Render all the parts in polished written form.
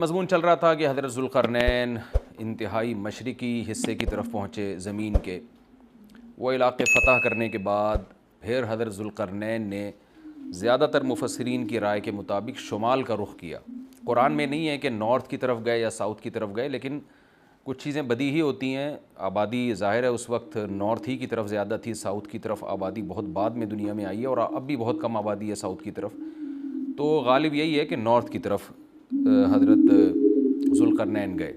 مضمون چل رہا تھا کہ حضرت ذوالقرنین انتہائی مشرقی حصے کی طرف پہنچے زمین کے، وہ علاقے فتح کرنے کے بعد پھر حضرت ذوالقرنین نے زیادہ تر مفسرین کی رائے کے مطابق شمال کا رخ کیا۔ قرآن میں نہیں ہے کہ نارتھ کی طرف گئے یا ساؤتھ کی طرف گئے، لیکن کچھ چیزیں بدیہی ہوتی ہیں۔ آبادی ظاہر ہے اس وقت نارتھ ہی کی طرف زیادہ تھی، ساؤتھ کی طرف آبادی بہت بعد میں دنیا میں آئی ہے، اور اب بھی بہت کم آبادی ہے ساؤتھ کی طرف، تو غالب یہی ہے کہ نارتھ کی طرف حضرت ذوالقرنین گئے۔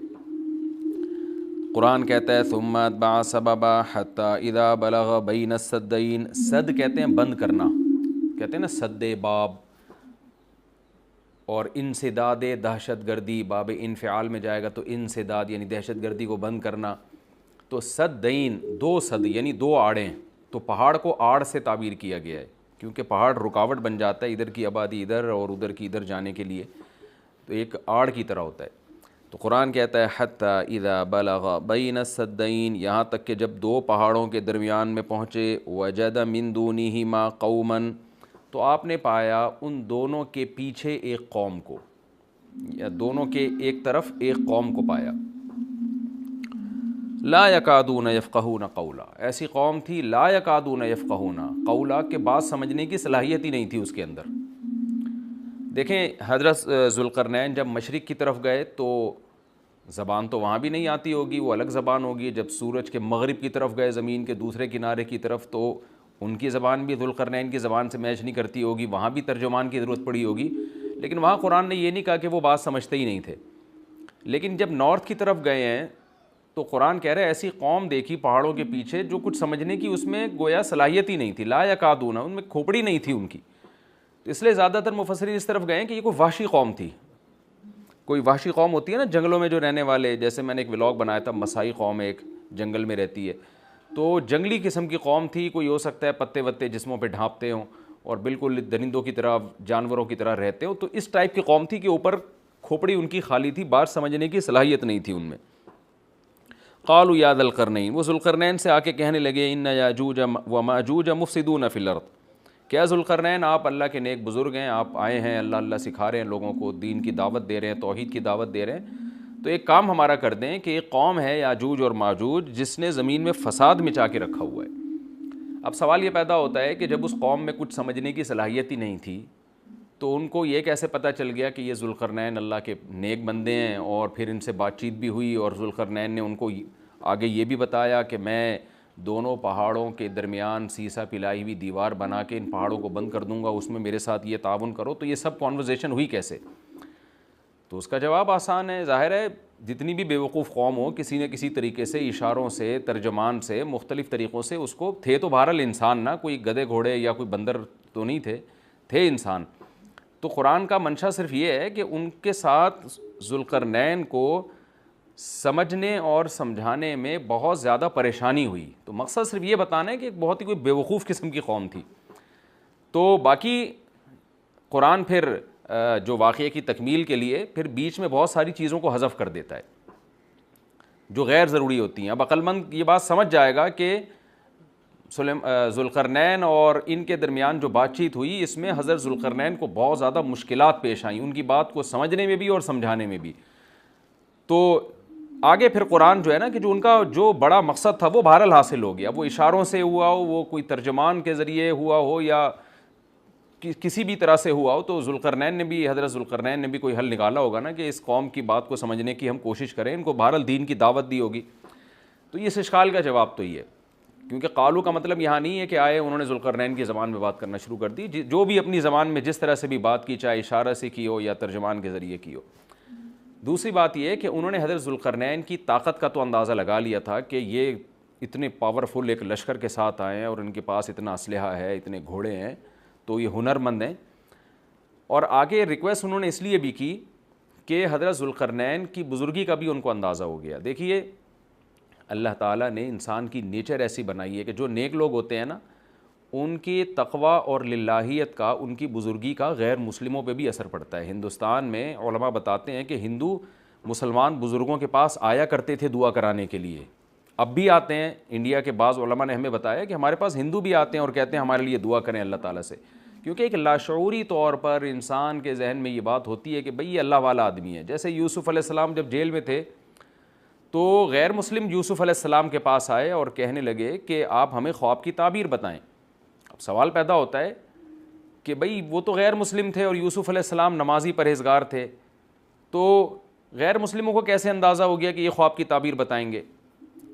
قرآن کہتا ہے ثم اتبع سببا حتی اذا بلغ بین السدین، سد کہتے ہیں بند کرنا، کہتے ہیں نا سد باب، اور انسداد دہشت گردی، باب انفعال میں جائے گا تو انسداد یعنی دہشت گردی کو بند کرنا، تو سدین دو سد یعنی دو آڑیں، تو پہاڑ کو آڑ سے تعبیر کیا گیا ہے کیونکہ پہاڑ رکاوٹ بن جاتا ہے ادھر کی آبادی ادھر اور ادھر کی ادھر جانے کے لیے، تو ایک آڑ کی طرح ہوتا ہے۔ تو قرآن کہتا ہے حتی اذا بلغ بین السدین، یہاں تک کہ جب دو پہاڑوں کے درمیان میں پہنچے، وجد من دونہما قوما، تو آپ نے پایا ان دونوں کے پیچھے ایک قوم کو، یا دونوں کے ایک طرف ایک قوم کو پایا۔ لا یکادون یفقہون قولا، ایسی قوم تھی لا یکادون یفقہون قولا، کہ بات سمجھنے کی صلاحیت ہی نہیں تھی اس کے اندر۔ دیکھیں حضرت ذوالقرنین جب مشرق کی طرف گئے تو زبان تو وہاں بھی نہیں آتی ہوگی، وہ الگ زبان ہوگی۔ جب سورج کے مغرب کی طرف گئے زمین کے دوسرے کنارے کی طرف، تو ان کی زبان بھی ذوالقرنین کی زبان سے میچ نہیں کرتی ہوگی، وہاں بھی ترجمان کی ضرورت پڑی ہوگی، لیکن وہاں قرآن نے یہ نہیں کہا کہ وہ بات سمجھتے ہی نہیں تھے۔ لیکن جب نارتھ کی طرف گئے ہیں تو قرآن کہہ رہا ہے ایسی قوم دیکھی پہاڑوں کے پیچھے جو کچھ سمجھنے کی اس میں گویا صلاحیت ہی نہیں تھی، لا یکادون، ان میں کھوپڑی نہیں تھی ان کی۔ تو اس لیے زیادہ تر مفسرین اس طرف گئے ہیں کہ یہ کوئی وحشی قوم تھی۔ کوئی وحشی قوم ہوتی ہے نا جنگلوں میں جو رہنے والے، جیسے میں نے ایک ولاگ بنایا تھا، مسائی قوم ایک جنگل میں رہتی ہے، تو جنگلی قسم کی قوم تھی۔ کوئی ہو سکتا ہے پتے وتے جسموں پہ ڈھانپتے ہوں اور بالکل درندوں کی طرح جانوروں کی طرح رہتے ہوں، تو اس ٹائپ کی قوم تھی کہ اوپر کھوپڑی ان کی خالی تھی، بات سمجھنے کی صلاحیت نہیں تھی ان میں۔ قالوا یا ذا القرنین، وہ ذوالقرنین سے آ کے کہنے لگے ان یاجوج و ماجوج مفسدون فی الارض، کیا ذوالقرنین آپ اللہ کے نیک بزرگ ہیں، آپ آئے ہیں اللہ اللہ سکھا رہے ہیں لوگوں کو، دین کی دعوت دے رہے ہیں، توحید کی دعوت دے رہے ہیں، تو ایک کام ہمارا کر دیں کہ ایک قوم ہے یاجوج اور ماجوج جس نے زمین میں فساد مچا کے رکھا ہوا ہے۔ اب سوال یہ پیدا ہوتا ہے کہ جب اس قوم میں کچھ سمجھنے کی صلاحیت ہی نہیں تھی تو ان کو یہ کیسے پتہ چل گیا کہ یہ ذوالقرنین اللہ کے نیک بندے ہیں، اور پھر ان سے بات چیت بھی ہوئی اور ذوالقرنین نے ان کو آگے یہ بھی بتایا کہ میں دونوں پہاڑوں کے درمیان سیسا پلائی ہوئی دیوار بنا کے ان پہاڑوں کو بند کر دوں گا، اس میں میرے ساتھ یہ تعاون کرو، تو یہ سب کانورزیشن ہوئی کیسے؟ تو اس کا جواب آسان ہے، ظاہر ہے جتنی بھی بیوقوف قوم ہو کسی نہ کسی طریقے سے، اشاروں سے، ترجمان سے، مختلف طریقوں سے اس کو، تھے تو بہرحال انسان نا، کوئی گدھے گھوڑے یا کوئی بندر تو نہیں تھے انسان۔ تو قرآن کا منشا صرف یہ ہے کہ ان کے ساتھ ذوالقرنین کو سمجھنے اور سمجھانے میں بہت زیادہ پریشانی ہوئی، تو مقصد صرف یہ بتانا ہے کہ ایک بہت ہی کوئی بیوقوف قسم کی قوم تھی۔ تو باقی قرآن پھر جو واقعے کی تکمیل کے لیے پھر بیچ میں بہت ساری چیزوں کو حذف کر دیتا ہے جو غیر ضروری ہوتی ہیں۔ اب عقل مند یہ بات سمجھ جائے گا کہ ذوالقرنین اور ان کے درمیان جو بات چیت ہوئی، اس میں حضرت ذوالقرنین کو بہت زیادہ مشکلات پیش آئیں، ان کی بات کو سمجھنے میں بھی اور سمجھانے میں بھی۔ تو آگے پھر قرآن جو ہے نا کہ جو ان کا جو بڑا مقصد تھا وہ بہرحال حاصل ہو گیا، وہ اشاروں سے ہوا ہو، وہ کوئی ترجمان کے ذریعے ہوا ہو یا کسی بھی طرح سے ہوا ہو، تو حضرت ذوالقرنین نے بھی کوئی حل نکالا ہوگا نا کہ اس قوم کی بات کو سمجھنے کی ہم کوشش کریں، ان کو بہرحال دین کی دعوت دی ہوگی۔ تو اس اشکال کا جواب تو یہ ہے، کیونکہ قالو کا مطلب یہاں نہیں ہے کہ آئے انہوں نے ذوالقرنین کی زبان میں بات کرنا شروع کر دی، جو بھی اپنی زبان میں جس طرح سے بھی بات کی، چاہے اشارہ سے کی ہو یا ترجمان کے ذریعے کی ہو۔ دوسری بات یہ ہے کہ انہوں نے حضرت ذوالقرنین کی طاقت کا تو اندازہ لگا لیا تھا کہ یہ اتنے پاورفل ایک لشکر کے ساتھ آئے ہیں اور ان کے پاس اتنا اسلحہ ہے، اتنے گھوڑے ہیں، تو یہ ہنر مند ہیں۔ اور آگے ریکویسٹ انہوں نے اس لیے بھی کی کہ حضرت ذوالقرنین کی بزرگی کا بھی ان کو اندازہ ہو گیا۔ دیکھیے اللہ تعالیٰ نے انسان کی نیچر ایسی بنائی ہے کہ جو نیک لوگ ہوتے ہیں نا، ان کی تقوی اور للہیت کا، ان کی بزرگی کا غیر مسلموں پہ بھی اثر پڑتا ہے۔ ہندوستان میں علماء بتاتے ہیں کہ ہندو مسلمان بزرگوں کے پاس آیا کرتے تھے دعا کرانے کے لیے، اب بھی آتے ہیں۔ انڈیا کے بعض علماء نے ہمیں بتایا کہ ہمارے پاس ہندو بھی آتے ہیں اور کہتے ہیں ہمارے لیے دعا کریں اللہ تعالیٰ سے، کیونکہ ایک لاشعوری طور پر انسان کے ذہن میں یہ بات ہوتی ہے کہ بھئی یہ اللہ والا آدمی ہے. جیسے یوسف علیہ السلام جب جیل میں تھے تو غیر مسلم یوسف علیہ السلام کے پاس آئے اور کہنے لگے کہ آپ ہمیں خواب کی تعبیر بتائیں. اب سوال پیدا ہوتا ہے کہ بھئی وہ تو غیر مسلم تھے اور یوسف علیہ السلام نمازی پرہیزگار تھے, تو غیر مسلموں کو کیسے اندازہ ہو گیا کہ یہ خواب کی تعبیر بتائیں گے؟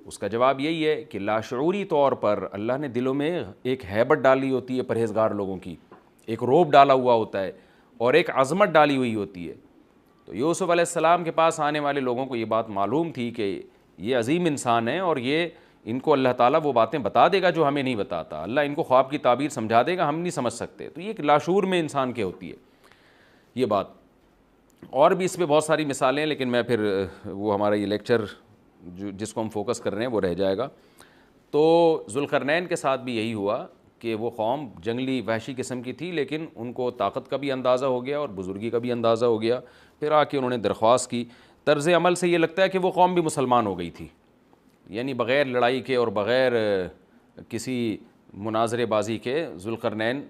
اس کا جواب یہی ہے کہ لاشعوری طور پر اللہ نے دلوں میں ایک ہیبت ڈالی ہوتی ہے پرہیزگار لوگوں کی, ایک روب ڈالا ہوا ہوتا ہے اور ایک عظمت ڈالی ہوئی ہوتی ہے. تو یوسف علیہ السلام کے پاس آنے والے لوگوں کو یہ بات معلوم تھی کہ یہ عظیم انسان ہے اور یہ ان کو اللہ تعالیٰ وہ باتیں بتا دے گا جو ہمیں نہیں بتاتا, اللہ ان کو خواب کی تعبیر سمجھا دے گا, ہم نہیں سمجھ سکتے. تو یہ ایک لاشعور میں انسان کے ہوتی ہے یہ بات. اور بھی اس پہ بہت ساری مثالیں ہیں, لیکن میں پھر وہ ہمارا یہ لیکچر جس کو ہم فوکس کر رہے ہیں وہ رہ جائے گا. تو ذوالقرنین کے ساتھ بھی یہی ہوا کہ وہ قوم جنگلی وحشی قسم کی تھی, لیکن ان کو طاقت کا بھی اندازہ ہو گیا اور بزرگی کا بھی اندازہ ہو گیا. پھر آ کے انہوں نے درخواست کی. طرز عمل سے یہ لگتا ہے کہ وہ قوم بھی مسلمان ہو گئی تھی, یعنی بغیر لڑائی کے اور بغیر کسی مناظرے بازی کے ذوالقرنین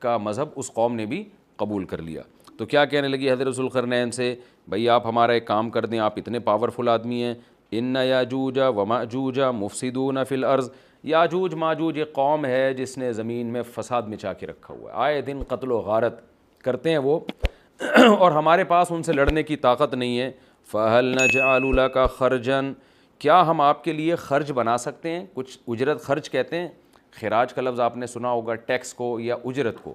کا مذہب اس قوم نے بھی قبول کر لیا. تو کیا کہنے لگی حضرت ذوالقرنین سے, بھئی آپ ہمارا ایک کام کر دیں, آپ اتنے پاورفل آدمی ہیں, ان یاجوج و ماجوج مفسدون فی الارض. یاجوج ماجوج ایک قوم ہے جس نے زمین میں فساد مچا کے رکھا ہوا ہے, آئے دن قتل و غارت کرتے ہیں وہ, اور ہمارے پاس ان سے لڑنے کی طاقت نہیں ہے. فَهَلْ نَجْعَلُ لَكَ خَرْجًا, کیا ہم آپ کے لیے خرچ بنا سکتے ہیں, کچھ اجرت. خرچ کہتے ہیں خراج کا لفظ آپ نے سنا ہوگا, ٹیکس کو یا اجرت کو.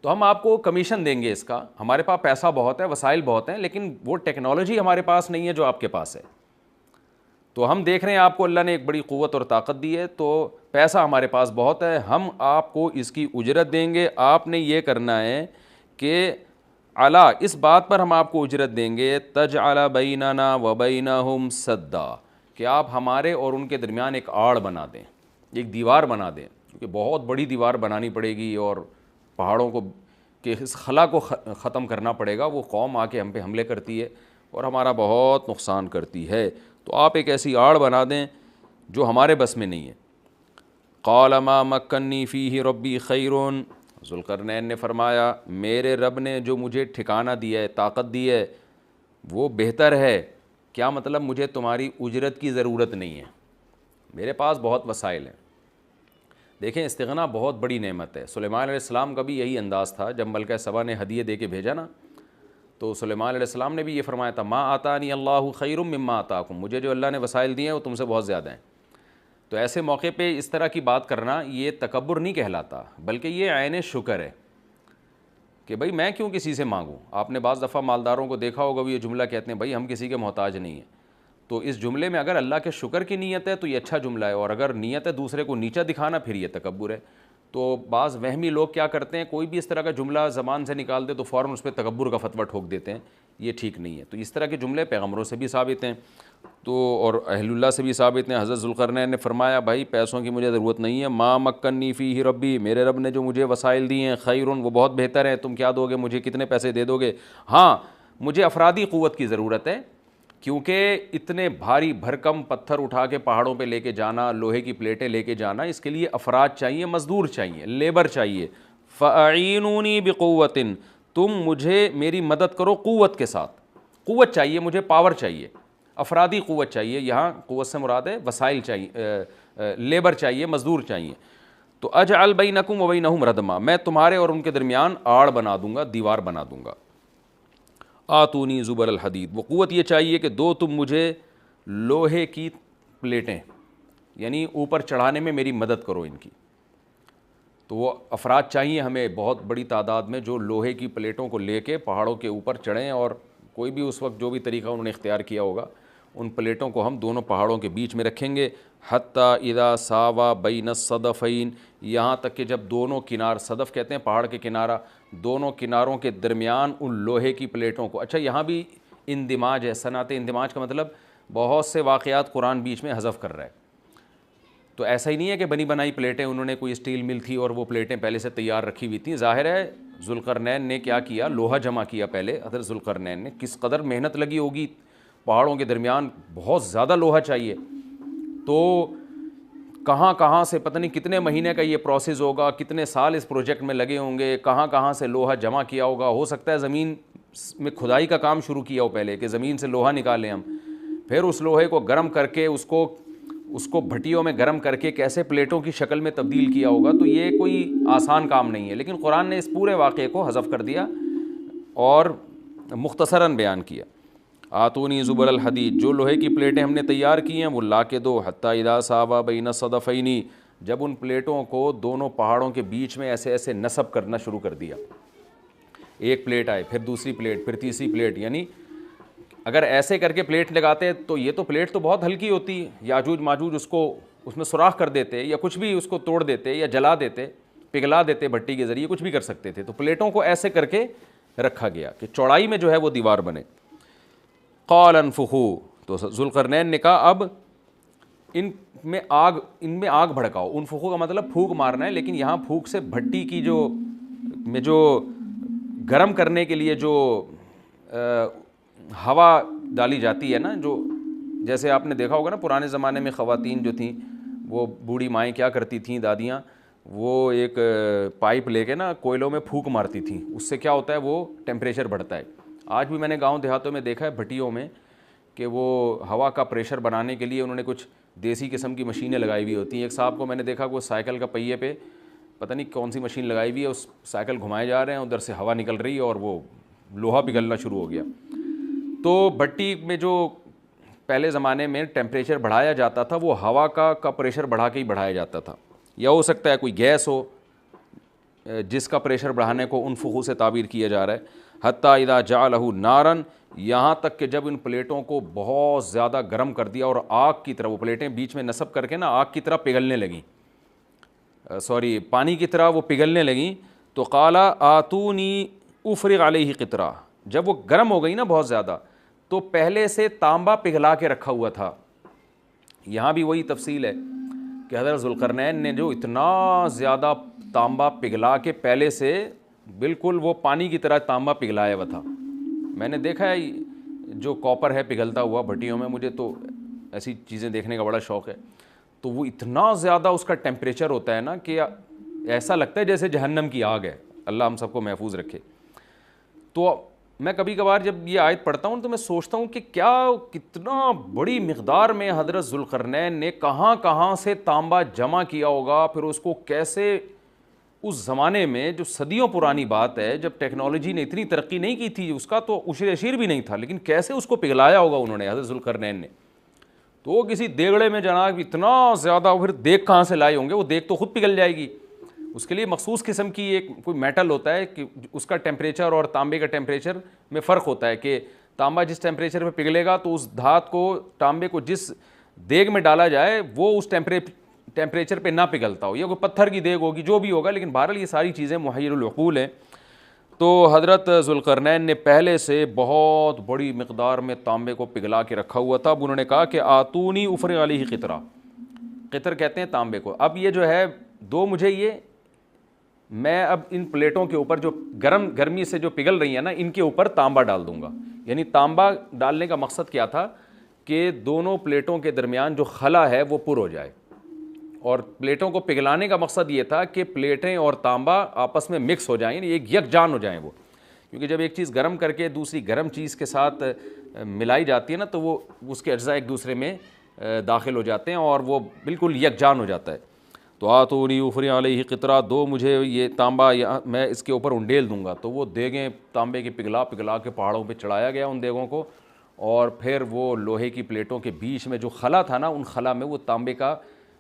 تو ہم آپ کو کمیشن دیں گے اس کا, ہمارے پاس پیسہ بہت ہے, وسائل بہت ہیں, لیکن وہ ٹیکنالوجی ہمارے پاس نہیں ہے جو آپ کے پاس ہے. تو ہم دیکھ رہے ہیں آپ کو اللہ نے ایک بڑی قوت اور طاقت دی ہے, تو پیسہ ہمارے پاس بہت ہے, ہم آپ کو اس کی اجرت دیں گے. آپ نے یہ کرنا ہے کہ علا, اس بات پر ہم آپ کو اجرت دیں گے, تجعل بیننا و بینہم سدا, کہ آپ ہمارے اور ان کے درمیان ایک آڑ بنا دیں, ایک دیوار بنا دیں, کیونکہ بہت بڑی دیوار بنانی پڑے گی اور پہاڑوں کو کہ اس خلا کو ختم کرنا پڑے گا. وہ قوم آ کے ہم پہ حملے کرتی ہے اور ہمارا بہت نقصان کرتی ہے, تو آپ ایک ایسی آڑ بنا دیں جو ہمارے بس میں نہیں ہے. قال ما مکنی فیہ ربی خیر, ذوالقرنین نے فرمایا میرے رب نے جو مجھے ٹھکانہ دیا ہے, طاقت دی ہے, وہ بہتر ہے. کیا مطلب؟ مجھے تمہاری اجرت کی ضرورت نہیں ہے, میرے پاس بہت وسائل ہیں. دیکھیں استغنا بہت بڑی نعمت ہے. سلیمان علیہ السلام کا بھی یہی انداز تھا, جب ملکہ سبا نے ہدیے دے کے بھیجا نا, تو سلیمان علیہ السلام نے بھی یہ فرمایا تھا, ما آتانی اللہ خیر مما آتاکم, مجھے جو اللہ نے وسائل دیے ہیں وہ تم سے بہت زیادہ ہیں. تو ایسے موقع پہ اس طرح کی بات کرنا یہ تکبر نہیں کہلاتا, بلکہ یہ عین شکر ہے کہ بھئی میں کیوں کسی سے مانگوں. آپ نے بعض دفعہ مالداروں کو دیکھا ہوگا, وہ یہ جملہ کہتے ہیں بھئی ہم کسی کے محتاج نہیں ہیں. تو اس جملے میں اگر اللہ کے شکر کی نیت ہے تو یہ اچھا جملہ ہے, اور اگر نیت ہے دوسرے کو نیچا دکھانا پھر یہ تکبر ہے. تو بعض وہمی لوگ کیا کرتے ہیں, کوئی بھی اس طرح کا جملہ زبان سے نکال دے تو فوراً اس پہ تکبر کا فتویٰ ٹھوک دیتے ہیں, یہ ٹھیک نہیں ہے. تو اس طرح کے جملے پیغمبروں سے بھی ثابت ہیں تو اور اہل اللہ سے بھی ثابت ہیں. حضرت ذوالقرنین نے فرمایا بھائی پیسوں کی مجھے ضرورت نہیں ہے, ما مکنی فیہ ربی, میرے رب نے جو مجھے وسائل دیے ہیں, خیرون, وہ بہت بہتر ہیں. تم کیا دو گے مجھے, کتنے پیسے دے دو گے؟ ہاں مجھے افرادی قوت کی ضرورت ہے, کیونکہ اتنے بھاری بھرکم پتھر اٹھا کے پہاڑوں پہ لے کے جانا, لوہے کی پلیٹیں لے کے جانا, اس کے لیے افراد چاہیے, مزدور چاہیے, لیبر چاہیے. فَأَعِینُونِی بِقُوَّةٍ, تم مجھے میری مدد کرو قوت کے ساتھ. قوت چاہیے مجھے, پاور چاہیے, افرادی قوت چاہیے. یہاں قوت سے مراد ہے وسائل چاہیے, لیبر چاہیے, مزدور چاہیے. تو اجعل بینکم و بینہم ردما, میں تمہارے اور ان کے درمیان آڑ بنا دوں گا, دیوار بنا دوں گا. آتونی زبر الحدید, وہ قوت یہ چاہیے کہ دو تم مجھے لوہے کی پلیٹیں, یعنی اوپر چڑھانے میں میری مدد کرو ان کی. تو وہ افراد چاہیے ہمیں بہت بڑی تعداد میں جو لوہے کی پلیٹوں کو لے کے پہاڑوں کے اوپر چڑھیں, اور کوئی بھی اس وقت جو بھی طریقہ انہوں نے اختیار کیا ہوگا, ان پلیٹوں کو ہم دونوں پہاڑوں کے بیچ میں رکھیں گے. حتی اذا ساوا بین الصدفین, یہاں تک کہ جب دونوں کنار, صدف کہتے ہیں پہاڑ کے کنارہ, دونوں کناروں کے درمیان ان لوہے کی پلیٹوں کو. اچھا یہاں بھی اندماج ہے, صنعت اندماج کا مطلب بہت سے واقعات قرآن بیچ میں حذف کر رہا ہے. تو ایسا ہی نہیں ہے کہ بنی بنائی پلیٹیں, انہوں نے کوئی اسٹیل مل تھی اور وہ پلیٹیں پہلے سے تیار رکھی ہوئی تھیں. ظاہر ہے ذوالقرنین نے کیا کیا, لوہا جمع کیا پہلے. حضرت ذوالقرنین نے کس قدر محنت لگی ہوگی, پہاڑوں کے درمیان بہت زیادہ لوہا چاہیے. تو کہاں کہاں سے پتہ نہیں کتنے مہینے کا یہ پروسیس ہوگا, کتنے سال اس پروجیکٹ میں لگے ہوں گے, کہاں کہاں سے لوہا جمع کیا ہوگا. ہو سکتا ہے زمین میں کھدائی کا کام شروع کیا ہو پہلے, کہ زمین سے لوہا نکالیں ہم, پھر اس لوہے کو گرم کر کے اس کو بھٹیوں میں گرم کر کے کیسے پلیٹوں کی شکل میں تبدیل کیا ہوگا. تو یہ کوئی آسان کام نہیں ہے, لیکن قرآن نے اس پورے واقعے کو حذف کر دیا اور مختصراً بیان کیا. آتونی زبر الحدید, جو لوہے کی پلیٹیں ہم نے تیار کی ہیں وہ لا کے دو. حتی اذا ساوا بین الصدفین, جب ان پلیٹوں کو دونوں پہاڑوں کے بیچ میں ایسے ایسے نصب کرنا شروع کر دیا. ایک پلیٹ آئے, پھر دوسری پلیٹ, پھر تیسری پلیٹ. یعنی اگر ایسے کر کے پلیٹ لگاتے تو یہ تو پلیٹ تو بہت ہلکی ہوتی, یاجوج ماجوج اس میں سوراخ کر دیتے یا کچھ بھی اس کو توڑ دیتے یا جلا دیتے, پگھلا دیتے بھٹی کے ذریعے, کچھ بھی کر سکتے تھے. تو پلیٹوں کو ایسے کر کے رکھا گیا کہ چوڑائی میں جو ہے وہ دیوار بنے. قال انفخوا, تو ذوالقرنین نے کہا اب ان میں آگ بھڑکاؤ. انفخوا کا مطلب پھونک مارنا ہے, لیکن یہاں پھونک سے بھٹی کی جو گرم کرنے کے لیے جو ہوا ڈالی جاتی ہے نا, جو جیسے آپ نے دیکھا ہوگا نا پرانے زمانے میں خواتین جو تھیں وہ بوڑھی مائیں کیا کرتی تھیں, دادیاں, وہ ایک پائپ لے کے نا کوئلوں میں پھونک مارتی تھیں. اس سے کیا ہوتا ہے, وہ ٹیمپریچر بڑھتا ہے. آج بھی میں نے گاؤں دیہاتوں میں دیکھا ہے بھٹیوں میں کہ وہ ہوا کا پریشر بنانے کے لیے انہوں نے کچھ دیسی قسم کی مشینیں لگائی ہوئی ہوتی ہیں. ایک صاحب کو میں نے دیکھا کہ وہ سائیکل کا پہیے پہ پتہ نہیں کون سی مشین لگائی ہوئی ہے, اس سائیکل گھمائے جا رہے ہیں, ادھر سے ہوا نکل رہی ہے اور وہ لوہا پگھلنا شروع ہو گیا. تو بھٹی میں جو پہلے زمانے میں ٹیمپریچر بڑھایا جاتا تھا وہ ہوا کا پریشر بڑھا کے ہی بڑھایا جاتا تھا, یا ہو سکتا ہے کوئی گیس ہو جس کا پریشر بڑھانے کو انفخو سے تعبیر کیا جا رہا ہے. حتی اذا جعلہ نارن, یہاں تک کہ جب ان پلیٹوں کو بہت زیادہ گرم کر دیا اور آگ کی طرح, وہ پلیٹیں بیچ میں نصب کر کے نا آگ کی طرح پگھلنے لگیں, پانی کی طرح وہ پگھلنے لگیں. تو قال آتونی افرغ علیہ قطرہ, جب وہ گرم ہو گئی نا بہت زیادہ, تو پہلے سے تانبا پگھلا کے رکھا ہوا تھا. یہاں بھی وہی تفصیل ہے کہ حضرت ذوالقرنین نے جو اتنا زیادہ تانبا پگھلا کے پہلے سے بالکل وہ پانی کی طرح تانبا پگھلایا ہوا تھا. میں نے دیکھا ہے جو کاپر ہے پگھلتا ہوا بھٹیوں میں, مجھے تو ایسی چیزیں دیکھنے کا بڑا شوق ہے. تو وہ اتنا زیادہ اس کا ٹیمپریچر ہوتا ہے نا کہ ایسا لگتا ہے جیسے جہنم کی آگ ہے. اللہ ہم سب کو محفوظ رکھے. تو میں کبھی کبھار جب یہ آیت پڑھتا ہوں تو میں سوچتا ہوں کہ کتنا بڑی مقدار میں حضرت ذوالقرنین نے کہاں کہاں سے تانبا جمع کیا ہوگا, پھر اس کو کیسے اس زمانے میں جو صدیوں پرانی بات ہے, جب ٹیکنالوجی نے اتنی ترقی نہیں کی تھی, اس کا تو عشر اشیر بھی نہیں تھا, لیکن کیسے اس کو پگھلایا ہوگا انہوں نے, حضرت ذوالقرنین نے. تو وہ کسی دیگڑے میں جناب اتنا زیادہ, پھر دیگ کہاں سے لائے ہوں گے, وہ دیگ تو خود پگھل جائے گی. اس کے لیے مخصوص قسم کی ایک کوئی میٹل ہوتا ہے کہ اس کا ٹیمپریچر اور تانبے کا ٹیمپریچر میں فرق ہوتا ہے, کہ تانبا جس ٹیمپریچر پہ پگھلے گا تو اس دھات کو, تانبے کو جس دیگ میں ڈالا جائے وہ اس ٹیمپریچر پہ نہ پگھلتا ہو, یا کوئی پتھر کی دیگ ہوگی, جو بھی ہوگا, لیکن بہرحال یہ ساری چیزیں محیر العقول ہیں. تو حضرت ذوالقرنین نے پہلے سے بہت بڑی مقدار میں تانبے کو پگھلا کے رکھا ہوا تھا. اب انہوں نے کہا کہ آتونی افرغ علیہ قطرہ, قطر کہتے ہیں تانبے کو. اب یہ جو ہے دو مجھے یہ, میں اب ان پلیٹوں کے اوپر جو گرمی سے جو پگھل رہی ہیں نا, ان کے اوپر تانبا ڈال دوں گا. یعنی تانبا ڈالنے کا مقصد کیا تھا کہ دونوں پلیٹوں کے درمیان جو خلا ہے وہ پر ہو جائے, اور پلیٹوں کو پگھلانے کا مقصد یہ تھا کہ پلیٹیں اور تانبا آپس میں مکس ہو جائیں, یعنی ایک یکجان ہو جائیں وہ. کیونکہ جب ایک چیز گرم کر کے دوسری گرم چیز کے ساتھ ملائی جاتی ہے نا, تو وہ اس کے اجزاء ایک دوسرے میں داخل ہو جاتے ہیں اور وہ بالکل یکجان ہو جاتا ہے. تو آتونی افرغ علیہ قطرہ, دو مجھے یہ تانبا, میں اس کے اوپر انڈیل دوں گا. تو وہ دیگیں تانبے کی پگھلا کے پہاڑوں پہ چڑھایا گیا ان دیگوں کو, اور پھر وہ لوہے کی پلیٹوں کے بیچ میں جو خلا تھا نا, ان خلا میں وہ تانبے کا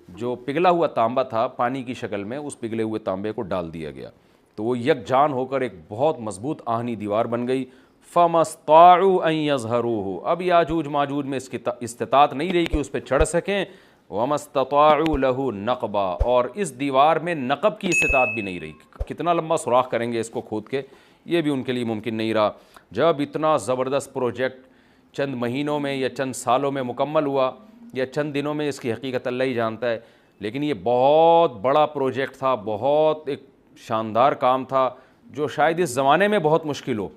جو پگھلا ہوا تانبا تھا پانی کی شکل میں, اس پگھلے ہوئے تانبے کو ڈال دیا گیا. تو وہ یکجان ہو کر ایک بہت مضبوط آہنی دیوار بن گئی. فَمَا اسْطَاعُوا أَن يَظْهَرُوهُ, اب یاجوج ماجوج میں اس کی استطاعت نہیں رہی کہ اس پہ چڑھ سکیں. وَمَا اسْتَطَاعُوا لَهُ نَقْبًا, اور اس دیوار میں نقب کی استطاعت بھی نہیں رہی. کتنا لمبا سوراخ کریں گے اس کو کھود کے, یہ بھی ان کے لیے ممکن نہیں رہا. جب اتنا زبردست پروجیکٹ چند مہینوں میں یا چند سالوں میں مکمل ہوا, یا چند دنوں میں, اس کی حقیقت اللہ ہی جانتا ہے, لیکن یہ بہت بڑا پروجیکٹ تھا, بہت ایک شاندار کام تھا, جو شاید اس زمانے میں بہت مشکل ہو.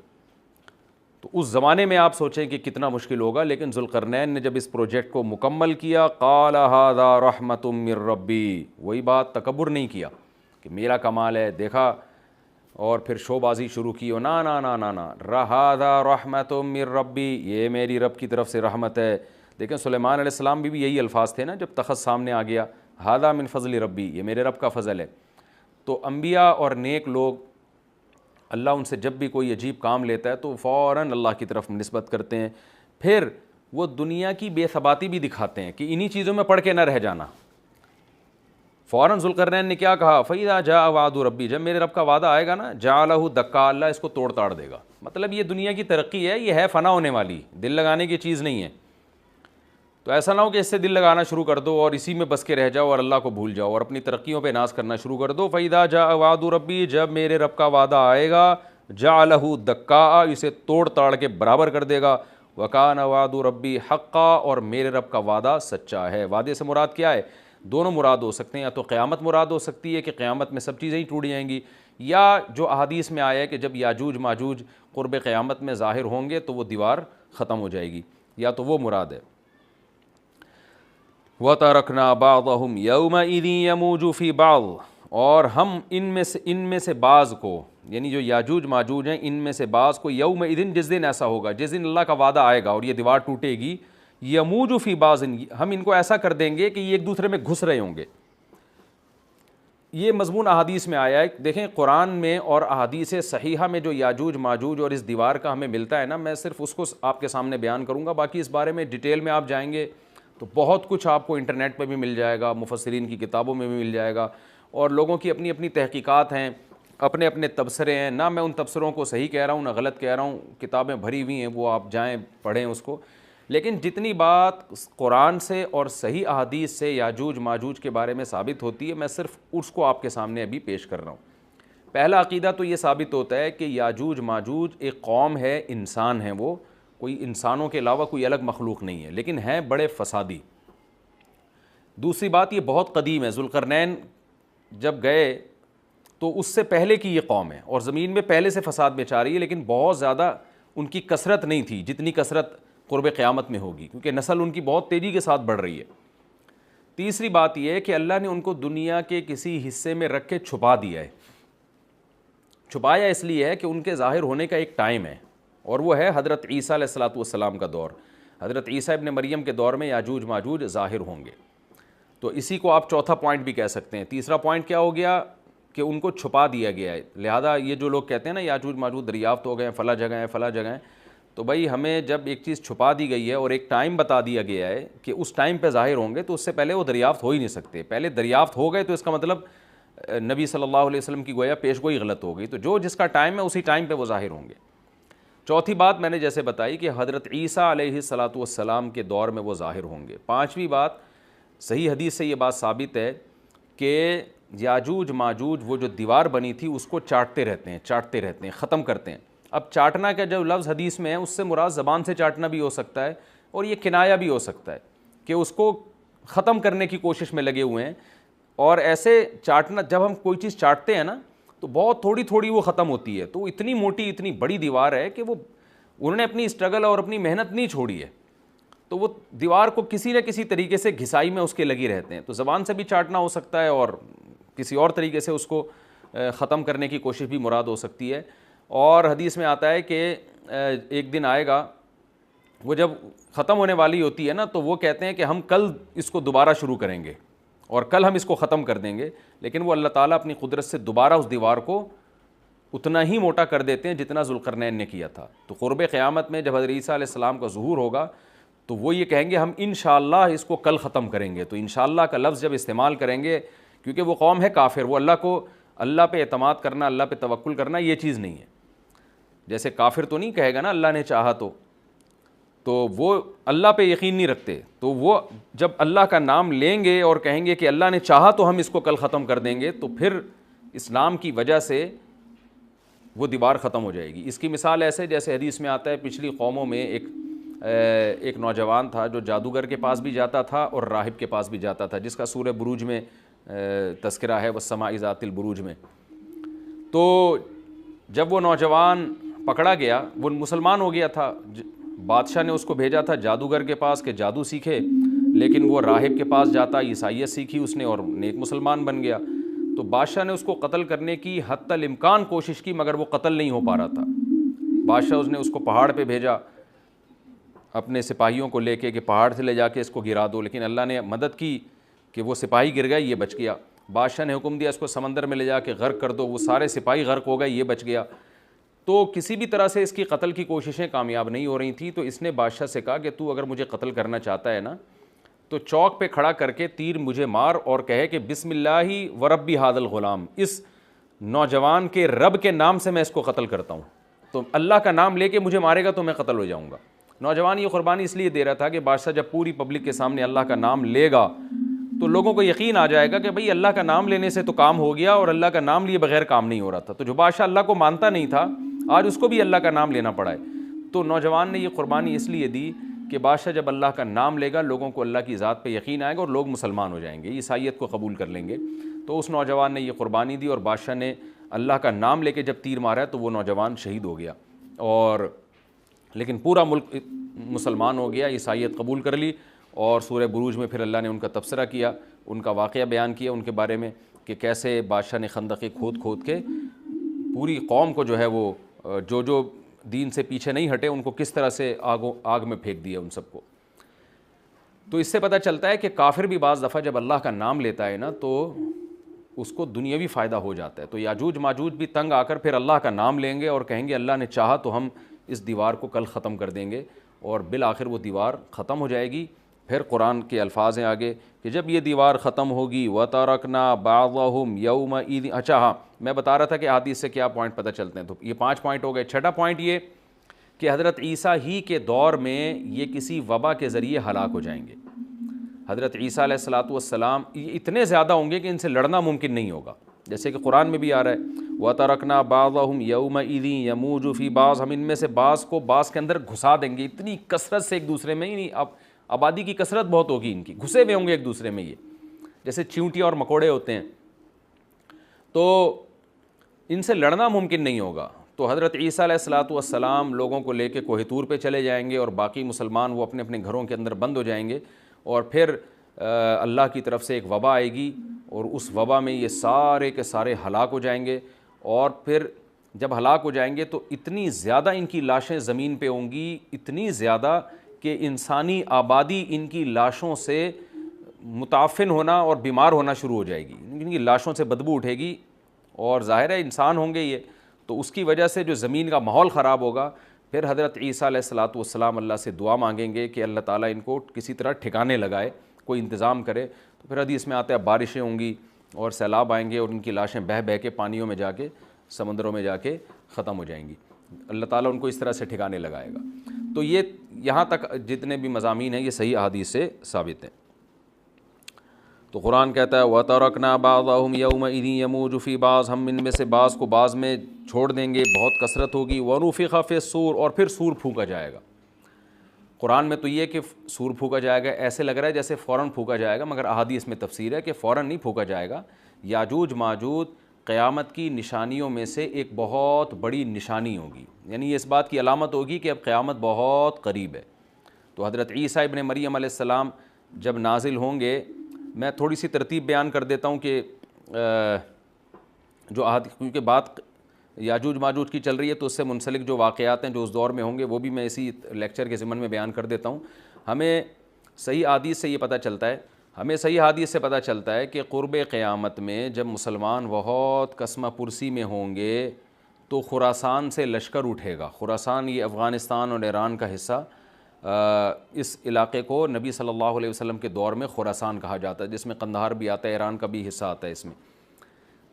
تو اس زمانے میں آپ سوچیں کہ کتنا مشکل ہوگا، لیکن ذوالقرنین نے جب اس پروجیکٹ کو مکمل کیا، قال ھذا رحمۃ من ربی، وہی بات، تکبر نہیں کیا کہ میرا کمال ہے، دیکھا اور پھر شو بازی شروع کی، نا نا نا نا نا، ھذا رحمۃ من ربی، یہ میری رب کی طرف سے رحمت ہے۔ دیکھیں سلیمان علیہ السلام بھی یہی الفاظ تھے نا جب تخت سامنے آ گیا، ھذا من فضل ربی، یہ میرے رب کا فضل ہے۔ تو انبیاء اور نیک لوگ اللہ ان سے جب بھی کوئی عجیب کام لیتا ہے تو فوراً اللہ کی طرف نسبت کرتے ہیں، پھر وہ دنیا کی بے ثباتی بھی دکھاتے ہیں کہ انہی چیزوں میں پڑھ کے نہ رہ جانا۔ فوراً ذوالقرنین نے کیا کہا، فَإِذَا جَاءَ وَعْدُ رَبِّي، جب میرے رب کا وعدہ آئے گا نا، جَعَلَهُ دَكَّا، اللہ اس کو توڑ تاڑ دے گا۔ مطلب یہ دنیا کی ترقی ہے، یہ ہے فنا ہونے والی، دل لگانے کی چیز نہیں ہے۔ تو ایسا نہ ہو کہ اس سے دل لگانا شروع کر دو اور اسی میں بس کے رہ جاؤ اور اللہ کو بھول جاؤ اور اپنی ترقیوں پہ ناز کرنا شروع کر دو۔ فَإِذَا جَاءَ وَعْدُ رَبِّي، جب میرے رب کا وعدہ آئے گا، جَعَلَهُ دَكَّا، اسے توڑ تاڑ کے برابر کر دے گا۔ وَكَانَ وَعْدُ رَبِّي حَقًّا، اور میرے رب کا وعدہ سچا ہے۔ وعدے سے مراد کیا ہے؟ دونوں مراد ہو سکتے ہیں، یا تو قیامت مراد ہو سکتی ہے کہ قیامت میں سب چیزیں ہی ٹوٹ جائیں گی، یا جو احادیث میں آیا ہے کہ جب یاجوج ماجوج قرب قیامت میں ظاہر ہوں گے تو وہ دیوار ختم ہو جائے گی، یا تو وہ مراد ہے۔ وَتَرَكْنَا بَعْضَهُمْ يَوْمَئِذٍ يَمُوجُ فِي بَعْضٍ، اور ہم ان میں سے بعض کو، یعنی جو یاجوج ماجوج ہیں ان میں سے بعض کو، یومئذ، جس دن ایسا ہوگا، جس دن اللہ کا وعدہ آئے گا اور یہ دیوار ٹوٹے گی، یموج فی بعض، ہم ان کو ایسا کر دیں گے کہ یہ ایک دوسرے میں گھس رہے ہوں گے۔ یہ مضمون احادیث میں آیا ہے۔ دیکھیں قرآن میں اور احادیث صحیحہ میں جو یاجوج ماجوج اور اس دیوار کا ہمیں ملتا ہے نا، میں صرف اس کو آپ کے سامنے بیان کروں گا، باقی اس بارے میں ڈیٹیل میں آپ جائیں گے تو بہت کچھ آپ کو انٹرنیٹ پہ بھی مل جائے گا، مفسرین کی کتابوں میں بھی مل جائے گا، اور لوگوں کی اپنی اپنی تحقیقات ہیں، اپنے اپنے تبصرے ہیں، نہ میں ان تبصروں کو صحیح کہہ رہا ہوں نہ غلط کہہ رہا ہوں، کتابیں بھری ہوئی ہیں، وہ آپ جائیں پڑھیں اس کو۔ لیکن جتنی بات قرآن سے اور صحیح احادیث سے یاجوج ماجوج کے بارے میں ثابت ہوتی ہے، میں صرف اس کو آپ کے سامنے ابھی پیش کر رہا ہوں۔ پہلا عقیدہ تو یہ ثابت ہوتا ہے کہ یاجوج ماجوج ایک قوم ہے، انسان ہیں، وہ کوئی انسانوں کے علاوہ کوئی الگ مخلوق نہیں ہے، لیکن ہیں بڑے فسادی۔ دوسری بات، یہ بہت قدیم ہے، ذوالقرنین جب گئے تو اس سے پہلے کی یہ قوم ہے اور زمین میں پہلے سے فساد مچا رہی ہے، لیکن بہت زیادہ ان کی کثرت نہیں تھی جتنی کثرت قرب قیامت میں ہوگی، کیونکہ نسل ان کی بہت تیزی کے ساتھ بڑھ رہی ہے۔ تیسری بات یہ ہے کہ اللہ نے ان کو دنیا کے کسی حصے میں رکھ کے چھپا دیا ہے۔ چھپایا اس لیے ہے کہ ان کے ظاہر ہونے کا ایک ٹائم ہے، اور وہ ہے حضرت عیسیٰ علیہ السلام کا دور۔ حضرت عیسیٰ ابن مریم کے دور میں یاجوج ماجوج ظاہر ہوں گے، تو اسی کو آپ چوتھا پوائنٹ بھی کہہ سکتے ہیں۔ تیسرا پوائنٹ کیا ہو گیا کہ ان کو چھپا دیا گیا ہے، لہذا یہ جو لوگ کہتے ہیں نا یاجوج ماجوج دریافت ہو گئے ہیں، فلاں جگہ ہیں فلاں جگہ ہیں، تو بھائی ہمیں جب ایک چیز چھپا دی گئی ہے اور ایک ٹائم بتا دیا گیا ہے کہ اس ٹائم پہ ظاہر ہوں گے، تو اس سے پہلے وہ دریافت ہو ہی نہیں سکتے۔ پہلے دریافت ہو گئے تو اس کا مطلب نبی صلی اللہ علیہ وسلم کی گویا پیش گوئی غلط ہو گئی، تو جو جس کا ٹائم ہے اسی ٹائم پہ وہ ظاہر ہوں گے۔ چوتھی بات میں نے جیسے بتائی کہ حضرت عیسیٰ علیہ السلام کے دور میں وہ ظاہر ہوں گے۔ پانچویں بات، صحیح حدیث سے یہ بات ثابت ہے کہ یاجوج ماجوج وہ جو دیوار بنی تھی اس کو چاٹتے رہتے ہیں، ختم کرتے ہیں۔ اب چاٹنا کا جو لفظ حدیث میں ہے اس سے مراد زبان سے چاٹنا بھی ہو سکتا ہے، اور یہ کنایا بھی ہو سکتا ہے کہ اس کو ختم کرنے کی کوشش میں لگے ہوئے ہیں۔ اور ایسے چاٹنا، جب ہم کوئی چیز چاٹتے ہیں نا تو بہت تھوڑی تھوڑی وہ ختم ہوتی ہے، تو اتنی موٹی اتنی بڑی دیوار ہے کہ وہ انہوں نے اپنی اسٹرگل اور اپنی محنت نہیں چھوڑی ہے، تو وہ دیوار کو کسی نہ کسی طریقے سے گھسائی میں اس کے لگی رہتے ہیں۔ تو زبان سے بھی چاٹنا ہو سکتا ہے اور کسی اور طریقے سے اس کو ختم کرنے کی کوشش بھی مراد ہو سکتی ہے۔ اور حدیث میں آتا ہے کہ ایک دن آئے گا، وہ جب ختم ہونے والی ہوتی ہے نا تو وہ کہتے ہیں کہ ہم کل اس کو دوبارہ شروع کریں گے اور کل ہم اس کو ختم کر دیں گے، لیکن وہ اللہ تعالیٰ اپنی قدرت سے دوبارہ اس دیوار کو اتنا ہی موٹا کر دیتے ہیں جتنا ذوالقرنین نے کیا تھا۔ تو قرب قیامت میں جب حضرت عیسیٰ علیہ السلام کا ظہور ہوگا تو وہ یہ کہیں گے ہم انشاءاللہ اس کو کل ختم کریں گے۔ تو انشاءاللہ کا لفظ جب استعمال کریں گے، کیونکہ وہ قوم ہے کافر، وہ اللہ پہ اعتماد کرنا، اللہ پہ توکل کرنا یہ چیز نہیں ہے۔ جیسے کافر تو نہیں کہے گا نا اللہ نے چاہا تو وہ اللہ پہ یقین نہیں رکھتے، تو وہ جب اللہ کا نام لیں گے اور کہیں گے کہ اللہ نے چاہا تو ہم اس کو کل ختم کر دیں گے، تو پھر اسلام کی وجہ سے وہ دیوار ختم ہو جائے گی۔ اس کی مثال ایسے جیسے حدیث میں آتا ہے، پچھلی قوموں میں ایک نوجوان تھا جو جادوگر کے پاس بھی جاتا تھا اور راہب کے پاس بھی جاتا تھا، جس کا سورہ بروج میں تذکرہ ہے، والسماء ذات البروج میں۔ تو جب وہ نوجوان پکڑا گیا، وہ مسلمان ہو گیا تھا، بادشاہ نے اس کو بھیجا تھا جادوگر کے پاس کہ جادو سیکھے، لیکن وہ راہب کے پاس جاتا، عیسائیت سیکھی اس نے اور نیک مسلمان بن گیا۔ تو بادشاہ نے اس کو قتل کرنے کی حتی الامکان کوشش کی، مگر وہ قتل نہیں ہو پا رہا تھا۔ بادشاہ نے اس کو پہاڑ پہ بھیجا اپنے سپاہیوں کو لے کے کہ پہاڑ سے لے جا کے اس کو گرا دو، لیکن اللہ نے مدد کی کہ وہ سپاہی گر گئے، یہ بچ گیا۔ بادشاہ نے حکم دیا اس کو سمندر میں لے جا کے غرق کر دو، وہ سارے سپاہی غرق ہو گئے، یہ بچ گیا۔ تو کسی بھی طرح سے اس کی قتل کی کوششیں کامیاب نہیں ہو رہی تھیں، تو اس نے بادشاہ سے کہا کہ تو اگر مجھے قتل کرنا چاہتا ہے نا تو چوک پہ کھڑا کر کے تیر مجھے مار اور کہے کہ بسم اللہ وربی ھذا الغلام، اس نوجوان کے رب کے نام سے میں اس کو قتل کرتا ہوں۔ تو اللہ کا نام لے کے مجھے مارے گا تو میں قتل ہو جاؤں گا۔ نوجوان یہ قربانی اس لیے دے رہا تھا کہ بادشاہ جب پوری پبلک کے سامنے اللہ کا نام لے گا تو لوگوں کو یقین آ جائے گا کہ بھئی اللہ کا نام لینے سے تو کام ہو گیا، اور اللہ کا نام لیے بغیر کام نہیں ہو رہا تھا۔ تو جو بادشاہ اللہ کو مانتا نہیں تھا آج اس کو بھی اللہ کا نام لینا پڑا ہے۔ تو نوجوان نے یہ قربانی اس لیے دی کہ بادشاہ جب اللہ کا نام لے گا لوگوں کو اللہ کی ذات پہ یقین آئے گا اور لوگ مسلمان ہو جائیں گے، عیسائیت کو قبول کر لیں گے۔ تو اس نوجوان نے یہ قربانی دی اور بادشاہ نے اللہ کا نام لے کے جب تیر مارا تو وہ نوجوان شہید ہو گیا، اور لیکن پورا ملک مسلمان ہو گیا، عیسائیت قبول کر لی۔ اور سورہ بروج میں پھر اللہ نے ان کا تبصرہ کیا، ان کا واقعہ بیان کیا ان کے بارے میں کہ کیسے بادشاہ نے خندقیں کھود کھود کے پوری قوم کو جو ہے وہ جو دین سے پیچھے نہیں ہٹے ان کو کس طرح سے آگ میں پھینک دیا ان سب کو۔ تو اس سے پتہ چلتا ہے کہ کافر بھی بعض دفعہ جب اللہ کا نام لیتا ہے نا تو اس کو دنیاوی فائدہ ہو جاتا ہے۔ تو یاجوج ماجوج بھی تنگ آ کر پھر اللہ کا نام لیں گے اور کہیں گے اللہ نے چاہا تو ہم اس دیوار کو کل ختم کر دیں گے، اور بالآخر وہ دیوار ختم ہو جائے گی۔ پھر قرآن کے الفاظ ہیں آگے کہ جب یہ دیوار ختم ہوگی وَتَرَكْنَا بَعْضَهُمْ يَوْمَئِذٍ۔ اچھا ہاں، میں بتا رہا تھا کہ حدیث سے کیا پوائنٹ پتہ چلتے ہیں، تو یہ 5 پوائنٹ ہو گئے۔ چھٹا پوائنٹ یہ کہ حضرت عیسیٰ ہی کے دور میں یہ کسی وبا کے ذریعے ہلاک ہو جائیں گے۔ حضرت عیسیٰ علیہ الصلوۃ والسلام یہ اتنے زیادہ ہوں گے کہ ان سے لڑنا ممکن نہیں ہوگا، جیسے کہ قرآن میں بھی آ رہا ہے وَتَرَكْنَا بَعْضَهُمْ يَوْمَئِذٍ يَمُوجُ فِي بَعْضٍ، ہم ان میں سے بعض کو بعض کے اندر گھسا دیں گے، اتنی کثرت سے ایک دوسرے میں، نہیں اب آبادی کی کثرت بہت ہوگی ان کی، گھسے ہوئے ہوں گے ایک دوسرے میں، یہ جیسے چیونٹی اور مکوڑے ہوتے ہیں، تو ان سے لڑنا ممکن نہیں ہوگا۔ تو حضرت عیسیٰ علیہ الصلوۃ والسلام لوگوں کو لے کے کوہ طور پہ چلے جائیں گے، اور باقی مسلمان وہ اپنے اپنے گھروں کے اندر بند ہو جائیں گے، اور پھر اللہ کی طرف سے ایک وبا آئے گی، اور اس وبا میں یہ سارے کے سارے ہلاک ہو جائیں گے۔ اور پھر جب ہلاک ہو جائیں گے تو اتنی زیادہ ان کی لاشیں زمین پہ ہوں گی، اتنی زیادہ کہ انسانی آبادی ان کی لاشوں سے متعفن ہونا اور بیمار ہونا شروع ہو جائے گی، ان کی لاشوں سے بدبو اٹھے گی، اور ظاہر ہے انسان ہوں گے یہ، تو اس کی وجہ سے جو زمین کا ماحول خراب ہوگا۔ پھر حضرت عیسیٰ علیہ الصلوۃ والسلام اللہ سے دعا مانگیں گے کہ اللہ تعالیٰ ان کو کسی طرح ٹھکانے لگائے، کوئی انتظام کرے۔ تو پھر حدیث میں آتا ہے بارشیں ہوں گی اور سیلاب آئیں گے، اور ان کی لاشیں بہہ بہہ کے پانیوں میں جا کے سمندروں میں جا کے ختم ہو جائیں گی، اللہ تعالیٰ ان کو اس طرح سے ٹھکانے لگائے گا۔ تو یہ یہاں تک جتنے بھی مضامین ہیں یہ صحیح احادیث سے ثابت ہیں۔ تو قرآن کہتا ہے وَتَرَكْنَا بَعْضَهُمْ يَوْمَئِذٍ يَمُوجُ فِي بَعْضٍ، ہم ان میں سے بعض کو بعض میں چھوڑ دیں گے، بہت کثرت ہوگی۔ وَنُفِخَ فِي الصُّورِ، اور پھر سور پھونکا جائے گا۔ قرآن میں تو یہ کہ سور پھونکا جائے گا ایسے لگ رہا ہے جیسے فوراً پھونکا جائے گا، مگر احادیث میں تفسیر ہے کہ فوراً نہیں پھونکا جائے گا۔ یاجوج ماجوج قیامت کی نشانیوں میں سے ایک بہت بڑی نشانی ہوگی، یعنی یہ اس بات کی علامت ہوگی کہ اب قیامت بہت قریب ہے۔ تو حضرت عیسیٰ ابن مریم علیہ السلام جب نازل ہوں گے، میں تھوڑی سی ترتیب بیان کر دیتا ہوں کہ جو کیونکہ بات یاجوج ماجوج کی چل رہی ہے تو اس سے منسلک جو واقعات ہیں جو اس دور میں ہوں گے وہ بھی میں اسی لیکچر کے ضمن میں بیان کر دیتا ہوں۔ ہمیں صحیح حدیث سے یہ پتہ چلتا ہے کہ قرب قیامت میں جب مسلمان بہت قسمہ پرسی میں ہوں گے تو خراسان سے لشکر اٹھے گا۔ خراسان یہ افغانستان اور ایران کا حصہ، اس علاقے کو نبی صلی اللہ علیہ وسلم کے دور میں خراسان کہا جاتا ہے، جس میں قندھار بھی آتا ہے، ایران کا بھی حصہ آتا ہے اس میں۔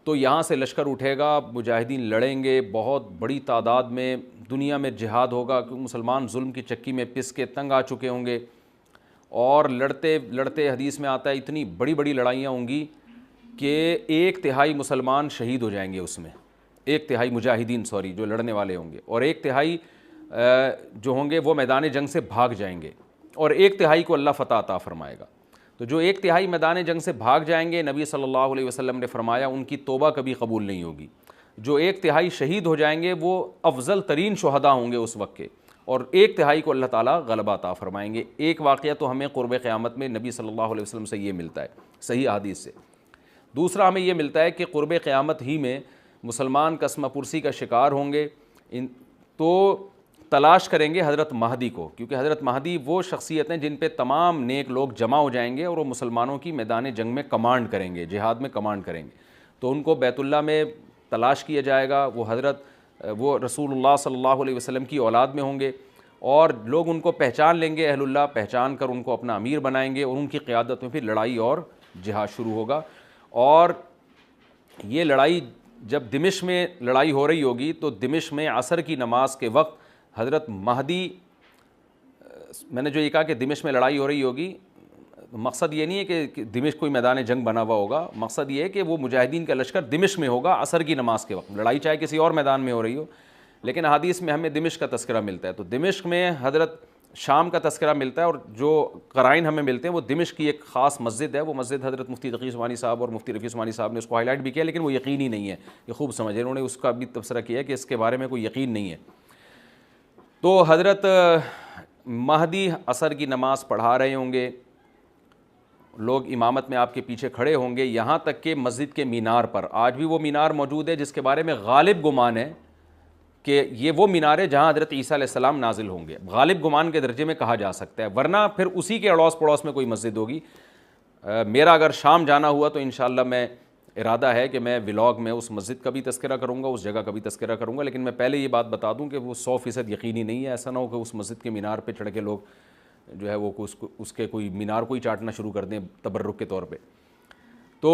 تو یہاں سے لشکر اٹھے گا، مجاہدین لڑیں گے بہت بڑی تعداد میں، دنیا میں جہاد ہوگا کیونکہ مسلمان ظلم کی چکی میں پس کے تنگ آ چکے ہوں گے، اور لڑتے لڑتے حدیث میں آتا ہے اتنی بڑی بڑی لڑائیاں ہوں گی کہ 1/3 مسلمان شہید ہو جائیں گے اس میں، 1/3 مجاہدین جو لڑنے والے ہوں گے، اور 1/3 جو ہوں گے وہ میدان جنگ سے بھاگ جائیں گے، اور 1/3 کو اللہ فتح عطا فرمائے گا۔ تو جو 1/3 میدان جنگ سے بھاگ جائیں گے، نبی صلی اللہ علیہ وسلم نے فرمایا ان کی توبہ کبھی قبول نہیں ہوگی۔ جو 1/3 شہید ہو جائیں گے وہ افضل ترین شہداء ہوں گے اس وقت کے، اور 1/3 کو اللہ تعالیٰ غلبہ عطا فرمائیں گے۔ ایک واقعہ تو ہمیں قرب قیامت میں نبی صلی اللہ علیہ وسلم سے یہ ملتا ہے صحیح احادیث سے۔ دوسرا ہمیں یہ ملتا ہے کہ قرب قیامت ہی میں مسلمان قسمہ پرسی کا شکار ہوں گے، تو تلاش کریں گے حضرت مہدی کو، کیونکہ حضرت مہدی وہ شخصیت ہیں جن پہ تمام نیک لوگ جمع ہو جائیں گے اور وہ مسلمانوں کی میدان جنگ میں کمانڈ کریں گے، جہاد میں کمانڈ کریں گے۔ تو ان کو بیت اللہ میں تلاش کیا جائے گا، وہ رسول اللہ صلی اللہ علیہ وسلم کی اولاد میں ہوں گے، اور لوگ ان کو پہچان لیں گے، اہل اللہ پہچان کر ان کو اپنا امیر بنائیں گے، اور ان کی قیادت میں پھر لڑائی اور جہاد شروع ہوگا۔ اور یہ لڑائی جب دمشق میں لڑائی ہو رہی ہوگی تو دمشق میں عصر کی نماز کے وقت حضرت مہدی، میں نے جو یہ کہا کہ دمشق میں لڑائی ہو رہی ہوگی، مقصد یہ نہیں ہے کہ دمشق کوئی میدان جنگ بنا ہوا ہوگا، مقصد یہ ہے کہ وہ مجاہدین کا لشکر دمشق میں ہوگا عصر کی نماز کے وقت، لڑائی چاہے کسی اور میدان میں ہو رہی ہو، لیکن حدیث میں ہمیں دمشق کا تذکرہ ملتا ہے۔ تو دمشق میں حضرت شام کا تذکرہ ملتا ہے، اور جو قرائن ہمیں ملتے ہیں وہ دمشق کی ایک خاص مسجد ہے، وہ مسجد حضرت مفتی تقی عثمانی صاحب اور مفتی رفیع عثمانی صاحب نے اس کو ہائی لائٹ بھی کیا، لیکن وہ یقینی نہیں ہے، یہ خوب سمجھیں، انہوں نے اس کا بھی تبصرہ کیا ہے کہ اس کے بارے میں کوئی یقین نہیں ہے۔ تو حضرت مہدی عصر کی نماز پڑھا رہے ہوں گے، لوگ امامت میں آپ کے پیچھے کھڑے ہوں گے، یہاں تک کہ مسجد کے مینار پر، آج بھی وہ مینار موجود ہے جس کے بارے میں غالب گمان ہے کہ یہ وہ مینار ہے جہاں حضرت عیسیٰ علیہ السلام نازل ہوں گے، غالب گمان کے درجے میں کہا جا سکتا ہے، ورنہ پھر اسی کے اڑوس پڑوس میں کوئی مسجد ہوگی۔ میرا اگر شام جانا ہوا تو انشاءاللہ میں ارادہ ہے کہ میں ولاگ میں اس مسجد کا بھی تذکرہ کروں گا، اس جگہ کا بھی تذکرہ کروں گا، لیکن میں پہلے یہ بات بتا دوں کہ وہ 100% یقینی نہیں ہے، ایسا نہ ہو کہ اس مسجد کے مینار پہ چڑھ کے لوگ جو ہے وہ اس کے کوئی مینار کو ہی چاٹنا شروع کر دیں تبرک کے طور پہ۔ تو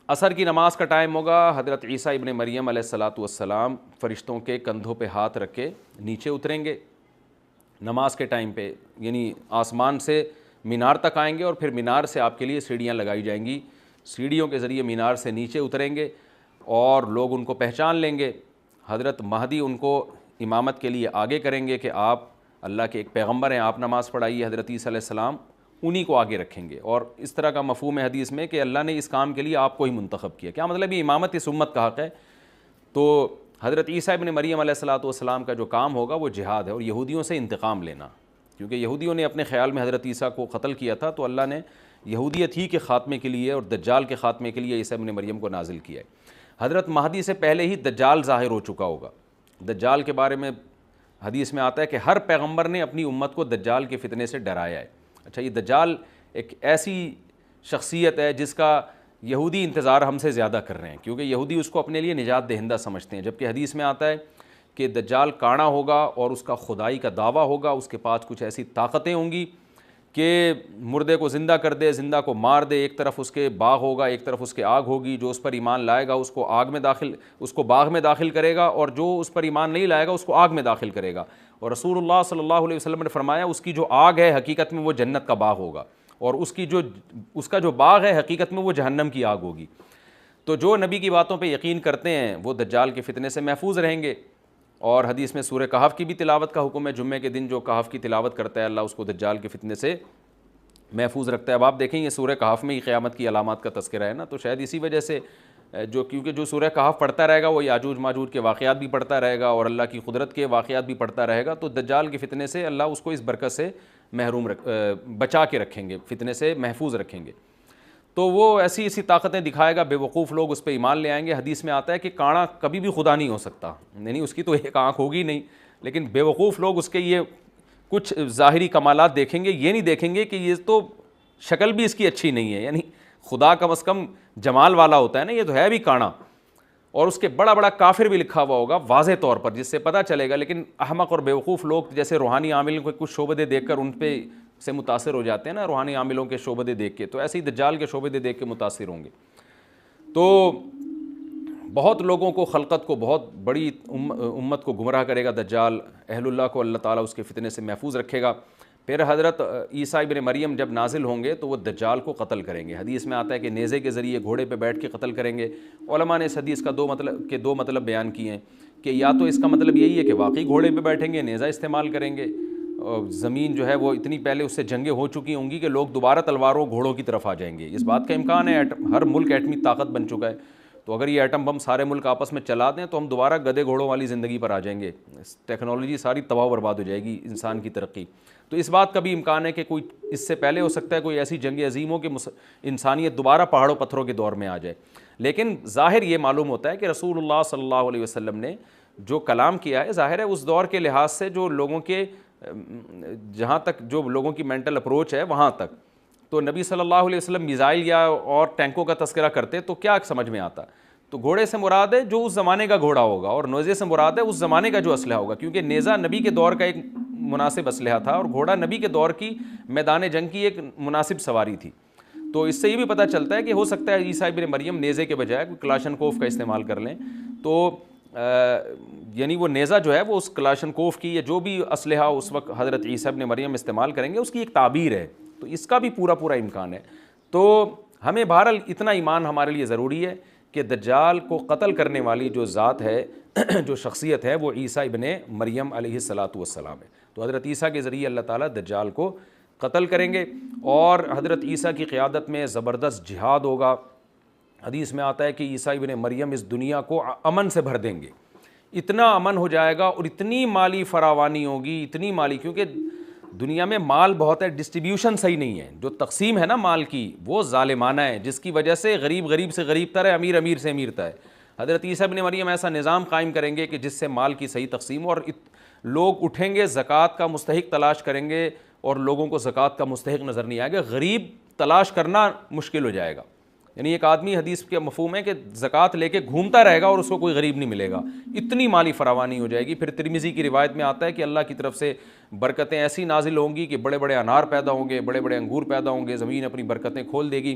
عصر کی نماز کا ٹائم ہوگا، حضرت عیسیٰ ابن مریم علیہ الصلاۃ والسلام فرشتوں کے کندھوں پہ ہاتھ رکھ کے نیچے اتریں گے نماز کے ٹائم پہ، یعنی آسمان سے مینار تک آئیں گے، اور پھر مینار سے آپ کے لیے سیڑھیاں لگائی جائیں گی، سیڑھیوں کے ذریعے مینار سے نیچے اتریں گے اور لوگ ان کو پہچان لیں گے۔ حضرت مہدی ان کو امامت کے لیے آگے کریں گے کہ آپ اللہ کے ایک پیغمبر ہیں، آپ نماز پڑھائیے، حضرت عیسیٰ علیہ السلام انہی کو آگے رکھیں گے، اور اس طرح کا مفہوم ہے حدیث میں کہ اللہ نے اس کام کے لیے آپ کو ہی منتخب کیا۔ کیا مطلب یہ امامت اس امت کا حق ہے؟ تو حضرت عیسیٰ ابن مریم علیہ الصلاۃ والسلام کا جو کام ہوگا وہ جہاد ہے اور یہودیوں سے انتقام لینا، کیونکہ یہودیوں نے اپنے خیال میں حضرت عیسیٰ کو قتل کیا تھا، تو اللہ نے یہودیت ہی کے خاتمے کے لیے اور دجال کے خاتمے کے لیے عیسیٰ ابن مریم کو نازل کیا ہے۔ حضرت مہدی سے پہلے ہی دجال ظاہر ہو چکا ہوگا۔ دجال کے بارے میں حدیث میں آتا ہے کہ ہر پیغمبر نے اپنی امت کو دجال کے فتنے سے ڈرایا ہے۔ اچھا، یہ دجال ایک ایسی شخصیت ہے جس کا یہودی انتظار ہم سے زیادہ کر رہے ہیں، کیونکہ یہودی اس کو اپنے لیے نجات دہندہ سمجھتے ہیں، جبکہ حدیث میں آتا ہے کہ دجال کانا ہوگا اور اس کا خدائی کا دعویٰ ہوگا، اس کے پاس کچھ ایسی طاقتیں ہوں گی کہ مردے کو زندہ کر دے، زندہ کو مار دے، ایک طرف اس کے باغ ہوگا، ایک طرف اس کے آگ ہوگی، جو اس پر ایمان لائے گا اس کو باغ میں داخل کرے گا، اور جو اس پر ایمان نہیں لائے گا اس کو آگ میں داخل کرے گا۔ اور رسول اللہ صلی اللہ علیہ وسلم نے فرمایا اس کی جو آگ ہے حقیقت میں وہ جنت کا باغ ہوگا، اور اس کا جو باغ ہے حقیقت میں وہ جہنم کی آگ ہوگی۔ تو جو نبی کی باتوں پہ یقین کرتے ہیں وہ دجال کے فتنے سے محفوظ رہیں گے۔ اور حدیث میں سورہ کہف کی بھی تلاوت کا حکم ہے، جمعے کے دن جو کہف کی تلاوت کرتا ہے اللہ اس کو دجال کے فتنے سے محفوظ رکھتا ہے۔ اب آپ دیکھیں یہ سورہ کہف میں ہی قیامت کی علامات کا تذکرہ ہے نا، تو شاید اسی وجہ سے کیونکہ جو سورہ کہف پڑھتا رہے گا وہ یاجوج ماجوج کے واقعات بھی پڑھتا رہے گا اور اللہ کی قدرت کے واقعات بھی پڑھتا رہے گا، تو دجال کے فتنے سے اللہ اس کو اس برکت سے بچا کے رکھیں گے، فتنے سے محفوظ رکھیں گے۔ تو وہ ایسی طاقتیں دکھائے گا، بے وقوف لوگ اس پہ ایمان لے آئیں گے۔ حدیث میں آتا ہے کہ کانا کبھی بھی خدا نہیں ہو سکتا، یعنی اس کی تو ایک آنکھ ہوگی نہیں، لیکن بے وقوف لوگ اس کے یہ کچھ ظاہری کمالات دیکھیں گے، یہ نہیں دیکھیں گے کہ یہ تو شکل بھی اس کی اچھی نہیں ہے، یعنی خدا کم از کم جمال والا ہوتا ہے نا، یہ تو ہے بھی کانا، اور اس کے بڑا بڑا کافر بھی لکھا ہوا ہوگا واضح طور پر، جس سے پتہ چلے گا۔ لیکن احمق اور بیوقوف لوگ جیسے روحانی عامل کو کچھ شعبدے دیکھ کر ان پہ سے متاثر ہو جاتے ہیں نا، روحانی عاملوں کے شعبدے دیکھ کے، تو ایسے ہی دجال کے شعبدے دیکھ کے متاثر ہوں گے۔ تو بہت لوگوں کو، خلقت کو، بہت بڑی امت کو گمراہ کرے گا دجال، اہل اللہ کو اللہ تعالیٰ اس کے فتنے سے محفوظ رکھے گا۔ پھر حضرت عیسیٰ ابن مریم جب نازل ہوں گے تو وہ دجال کو قتل کریں گے۔ حدیث میں آتا ہے کہ نیزے کے ذریعے گھوڑے پہ بیٹھ کے قتل کریں گے۔ علماء نے اس حدیث کا دو مطلب بیان کیے ہیں کہ یا تو اس کا مطلب یہی ہے کہ واقعی گھوڑے پہ بیٹھیں گے، نیزہ استعمال کریں گے، اور زمین جو ہے وہ اتنی پہلے اس سے جنگیں ہو چکی ہوں گی کہ لوگ دوبارہ تلواروں گھوڑوں کی طرف آ جائیں گے، اس بات کا امکان ہے، ہر ملک ایٹمی طاقت بن چکا ہے، تو اگر یہ ایٹم بم سارے ملک آپس میں چلا دیں تو ہم دوبارہ گدے گھوڑوں والی زندگی پر آ جائیں گے، ٹیکنالوجی ساری تباہ و برباد ہو جائے گی، انسان کی ترقی۔ تو اس بات کا بھی امکان ہے کہ کوئی اس سے پہلے ہو سکتا ہے کوئی ایسی جنگ عظیم ہو کہ انسانیت دوبارہ پہاڑوں پتھروں کے دور میں آ جائے، لیکن ظاہر یہ معلوم ہوتا ہے کہ رسول اللہ صلی اللہ علیہ وسلم نے جو کلام کیا ہے، ظاہر ہے اس دور کے لحاظ سے جو لوگوں کے جہاں تک جو لوگوں کی مینٹل اپروچ ہے وہاں تک، تو نبی صلی اللہ علیہ وسلم میزائل یا اور ٹینکوں کا تذکرہ کرتے تو کیا سمجھ میں آتا؟ تو گھوڑے سے مراد ہے جو اس زمانے کا گھوڑا ہوگا، اور نیزے سے مراد ہے اس زمانے کا جو اسلحہ ہوگا، کیونکہ نیزہ نبی کے دور کا ایک مناسب اسلحہ تھا اور گھوڑا نبی کے دور کی میدان جنگ کی ایک مناسب سواری تھی۔ تو اس سے یہ بھی پتہ چلتا ہے کہ ہو سکتا ہے عیسیٰ ابن مریم نیزے کے بجائے کلاشنکوف کا استعمال کر لیں، تو یعنی وہ نیزہ جو ہے وہ اس کلاشنکوف کی یا جو بھی اسلحہ اس وقت حضرت عیسیٰ ابن مریم استعمال کریں گے اس کی ایک تعبیر ہے، تو اس کا بھی پورا امکان ہے۔ تو ہمیں بہرحال اتنا ایمان ہمارے لیے ضروری ہے کہ دجال کو قتل کرنے والی جو ذات ہے جو شخصیت ہے وہ عیسیٰ ابن مریم علیہ الصلاۃ والسلام ہے۔ تو حضرت عیسیٰ کے ذریعے اللہ تعالیٰ دجال کو قتل کریں گے، اور حضرت عیسیٰ کی قیادت میں زبردست جہاد ہوگا۔ حدیث میں آتا ہے کہ عیسیٰ ابن مریم اس دنیا کو امن سے بھر دیں گے، اتنا امن ہو جائے گا اور اتنی مالی فراوانی ہوگی، اتنی مالی، کیونکہ دنیا میں مال بہت ہے، ڈسٹریبیوشن صحیح نہیں ہے، جو تقسیم ہے نا مال کی وہ ظالمانہ ہے، جس کی وجہ سے غریب سے غریب تر ہے، امیر سے امیر تر ہے۔ حضرت عیسیٰ ابن مریم ایسا نظام قائم کریں گے کہ جس سے مال کی صحیح تقسیم، اور لوگ اٹھیں گے زکوٰۃ کا مستحق تلاش کریں گے اور لوگوں کو زکوٰۃ کا مستحق نظر نہیں آئے گا، غریب تلاش کرنا مشکل ہو جائے گا۔ یعنی ایک آدمی، حدیث کے مفہوم ہے کہ زکوٰۃ لے کے گھومتا رہے گا اور اس کو کوئی غریب نہیں ملے گا، اتنی مالی فراوانی ہو جائے گی۔ پھر ترمذی کی روایت میں آتا ہے کہ اللہ کی طرف سے برکتیں ایسی نازل ہوں گی کہ بڑے بڑے انار پیدا ہوں گے، بڑے بڑے انگور پیدا ہوں گے، زمین اپنی برکتیں کھول دے گی،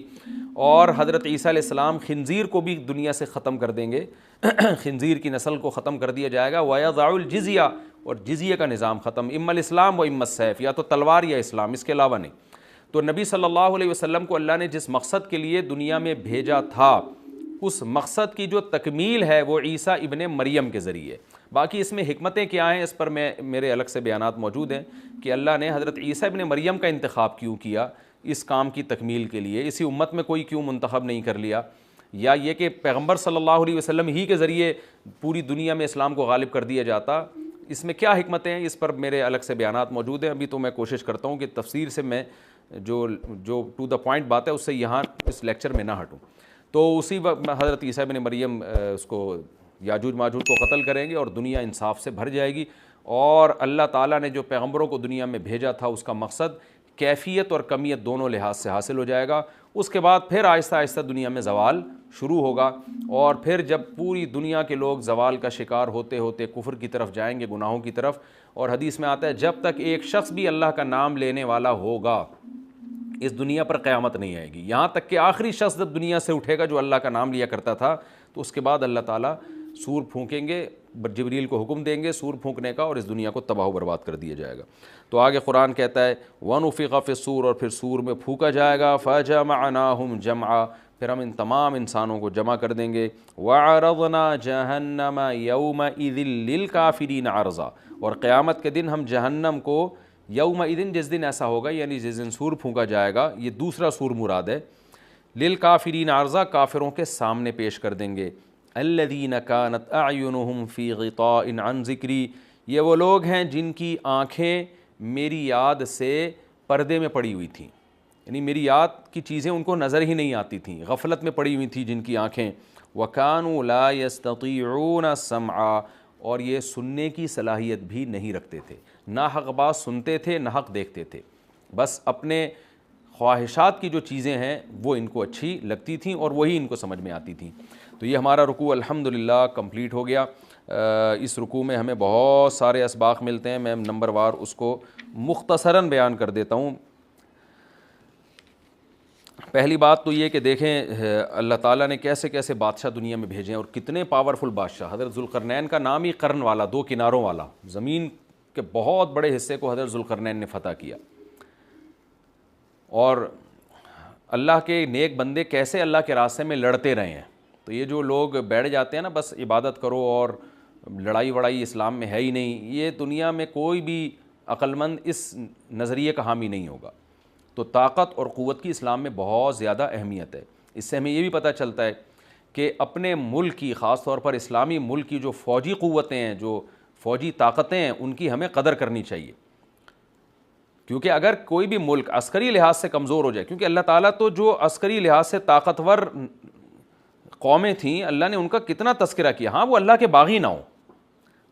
اور حضرت عیسیٰ علیہ السلام خنزیر کو بھی دنیا سے ختم کر دیں گے، خنزیر کی نسل کو ختم کر دیا جائے گا، وَيَضَعُ الْجِزْيَةَ، اور جزیہ کا نظام ختم، اما الاسلام و اما السیف، یا تو تلوار یا اسلام، اس کے علاوہ نہیں۔ تو نبی صلی اللہ علیہ وسلم کو اللہ نے جس مقصد کے لیے دنیا میں بھیجا تھا، اس مقصد کی جو تکمیل ہے وہ عیسیٰ ابن مریم کے ذریعے۔ باقی اس میں حکمتیں کیا ہیں اس پر میرے الگ سے بیانات موجود ہیں کہ اللہ نے حضرت عیسیٰ ابن مریم کا انتخاب کیوں کیا اس کام کی تکمیل کے لیے، اسی امت میں کوئی کیوں منتخب نہیں کر لیا، یا یہ کہ پیغمبر صلی اللہ علیہ وسلم ہی کے ذریعے پوری دنیا میں اسلام کو غالب کر دیا جاتا، اس میں کیا حکمتیں ہیں، اس پر میرے الگ سے بیانات موجود ہیں۔ ابھی تو میں کوشش کرتا ہوں کہ تفسیر سے میں جو ٹو دا پوائنٹ بات ہے اس سے یہاں اس لیکچر میں نہ ہٹوں۔ تو اسی وقت حضرت عیسیٰ ابن مریم اس کو یاجوج ماجوج کو قتل کریں گے اور دنیا انصاف سے بھر جائے گی، اور اللہ تعالیٰ نے جو پیغمبروں کو دنیا میں بھیجا تھا اس کا مقصد کیفیت اور کمیت دونوں لحاظ سے حاصل ہو جائے گا۔ اس کے بعد پھر آہستہ آہستہ دنیا میں زوال شروع ہوگا، اور پھر جب پوری دنیا کے لوگ زوال کا شکار ہوتے ہوتے کفر کی طرف جائیں گے، گناہوں کی طرف، اور حدیث میں آتا ہے جب تک ایک شخص بھی اللہ کا نام لینے والا ہوگا اس دنیا پر قیامت نہیں آئے گی، یہاں تک کہ آخری شخص جب دنیا سے اٹھے گا جو اللہ کا نام لیا کرتا تھا، تو اس کے بعد اللہ تعالیٰ سور پھونکیں گے، جبریل کو حکم دیں گے سور پھونکنے کا، اور اس دنیا کو تباہ و برباد کر دیا جائے گا۔ تو آگے قرآن کہتا ہے وَنُفِخَ فِي الصُّورِ، اور پھر سور میں پھونکا جائے گا، فَجَمَعْنَاهُمْ جَمْعًا، پھر ہم ان تمام انسانوں کو جمع کر دیں گے، وَعَرَضْنَا جَهَنَّمَ يَوْمَئِذٍ لِّلْكَافِرِينَ عَرْضًا، اور قیامت کے دن ہم جہنم کو یومئذ، جس دن ایسا ہوگا یعنی جس دن سور پھونکا جائے گا، یہ دوسرا سور مراد ہے، للکافرین عرضا، کافروں کے سامنے پیش کر دیں گے، الذین کانت اعینہم فی غطاء عن ذکری، یہ وہ لوگ ہیں جن کی آنکھیں میری یاد سے پردے میں پڑی ہوئی تھیں، یعنی میری یاد کی چیزیں ان کو نظر ہی نہیں آتی تھیں، غفلت میں پڑی ہوئی تھی جن کی آنکھیں، وکانوا لا یستطیعون سمعا، اور یہ سننے کی صلاحیت بھی نہیں رکھتے تھے، نہ حق بات سنتے تھے نہ حق دیکھتے تھے، بس اپنے خواہشات کی جو چیزیں ہیں وہ ان کو اچھی لگتی تھیں اور وہی ان کو سمجھ میں آتی تھیں۔ تو یہ ہمارا رکوع الحمدللہ کمپلیٹ ہو گیا۔ اس رکوع میں ہمیں بہت سارے اسباق ملتے ہیں، میں نمبر وار اس کو مختصراً بیان کر دیتا ہوں۔ پہلی بات تو یہ کہ دیکھیں اللہ تعالیٰ نے کیسے کیسے بادشاہ دنیا میں بھیجے ہیں اور کتنے پاورفل بادشاہ۔ حضرت ذوالقرنین کا نام ہی قرن والا، دو کناروں والا، زمین کے بہت بڑے حصے کو حضرت ذوالقرنین نے فتح کیا، اور اللہ کے نیک بندے کیسے اللہ کے راستے میں لڑتے رہے ہیں۔ تو یہ جو لوگ بیٹھ جاتے ہیں نا بس عبادت کرو اور لڑائی وڑائی اسلام میں ہے ہی نہیں، یہ دنیا میں کوئی بھی عقل مند اس نظریے کا حامی نہیں ہوگا۔ تو طاقت اور قوت کی اسلام میں بہت زیادہ اہمیت ہے۔ اس سے ہمیں یہ بھی پتہ چلتا ہے کہ اپنے ملک کی، خاص طور پر اسلامی ملک کی جو فوجی قوتیں ہیں، جو فوجی طاقتیں ہیں، ان کی ہمیں قدر کرنی چاہیے. کیونکہ اگر کوئی بھی ملک عسکری لحاظ سے کمزور ہو جائے، کیونکہ اللہ تعالیٰ تو جو عسکری لحاظ سے طاقتور قومیں تھیں اللہ نے ان کا کتنا تذکرہ کیا، ہاں وہ اللہ کے باغی نہ ہوں.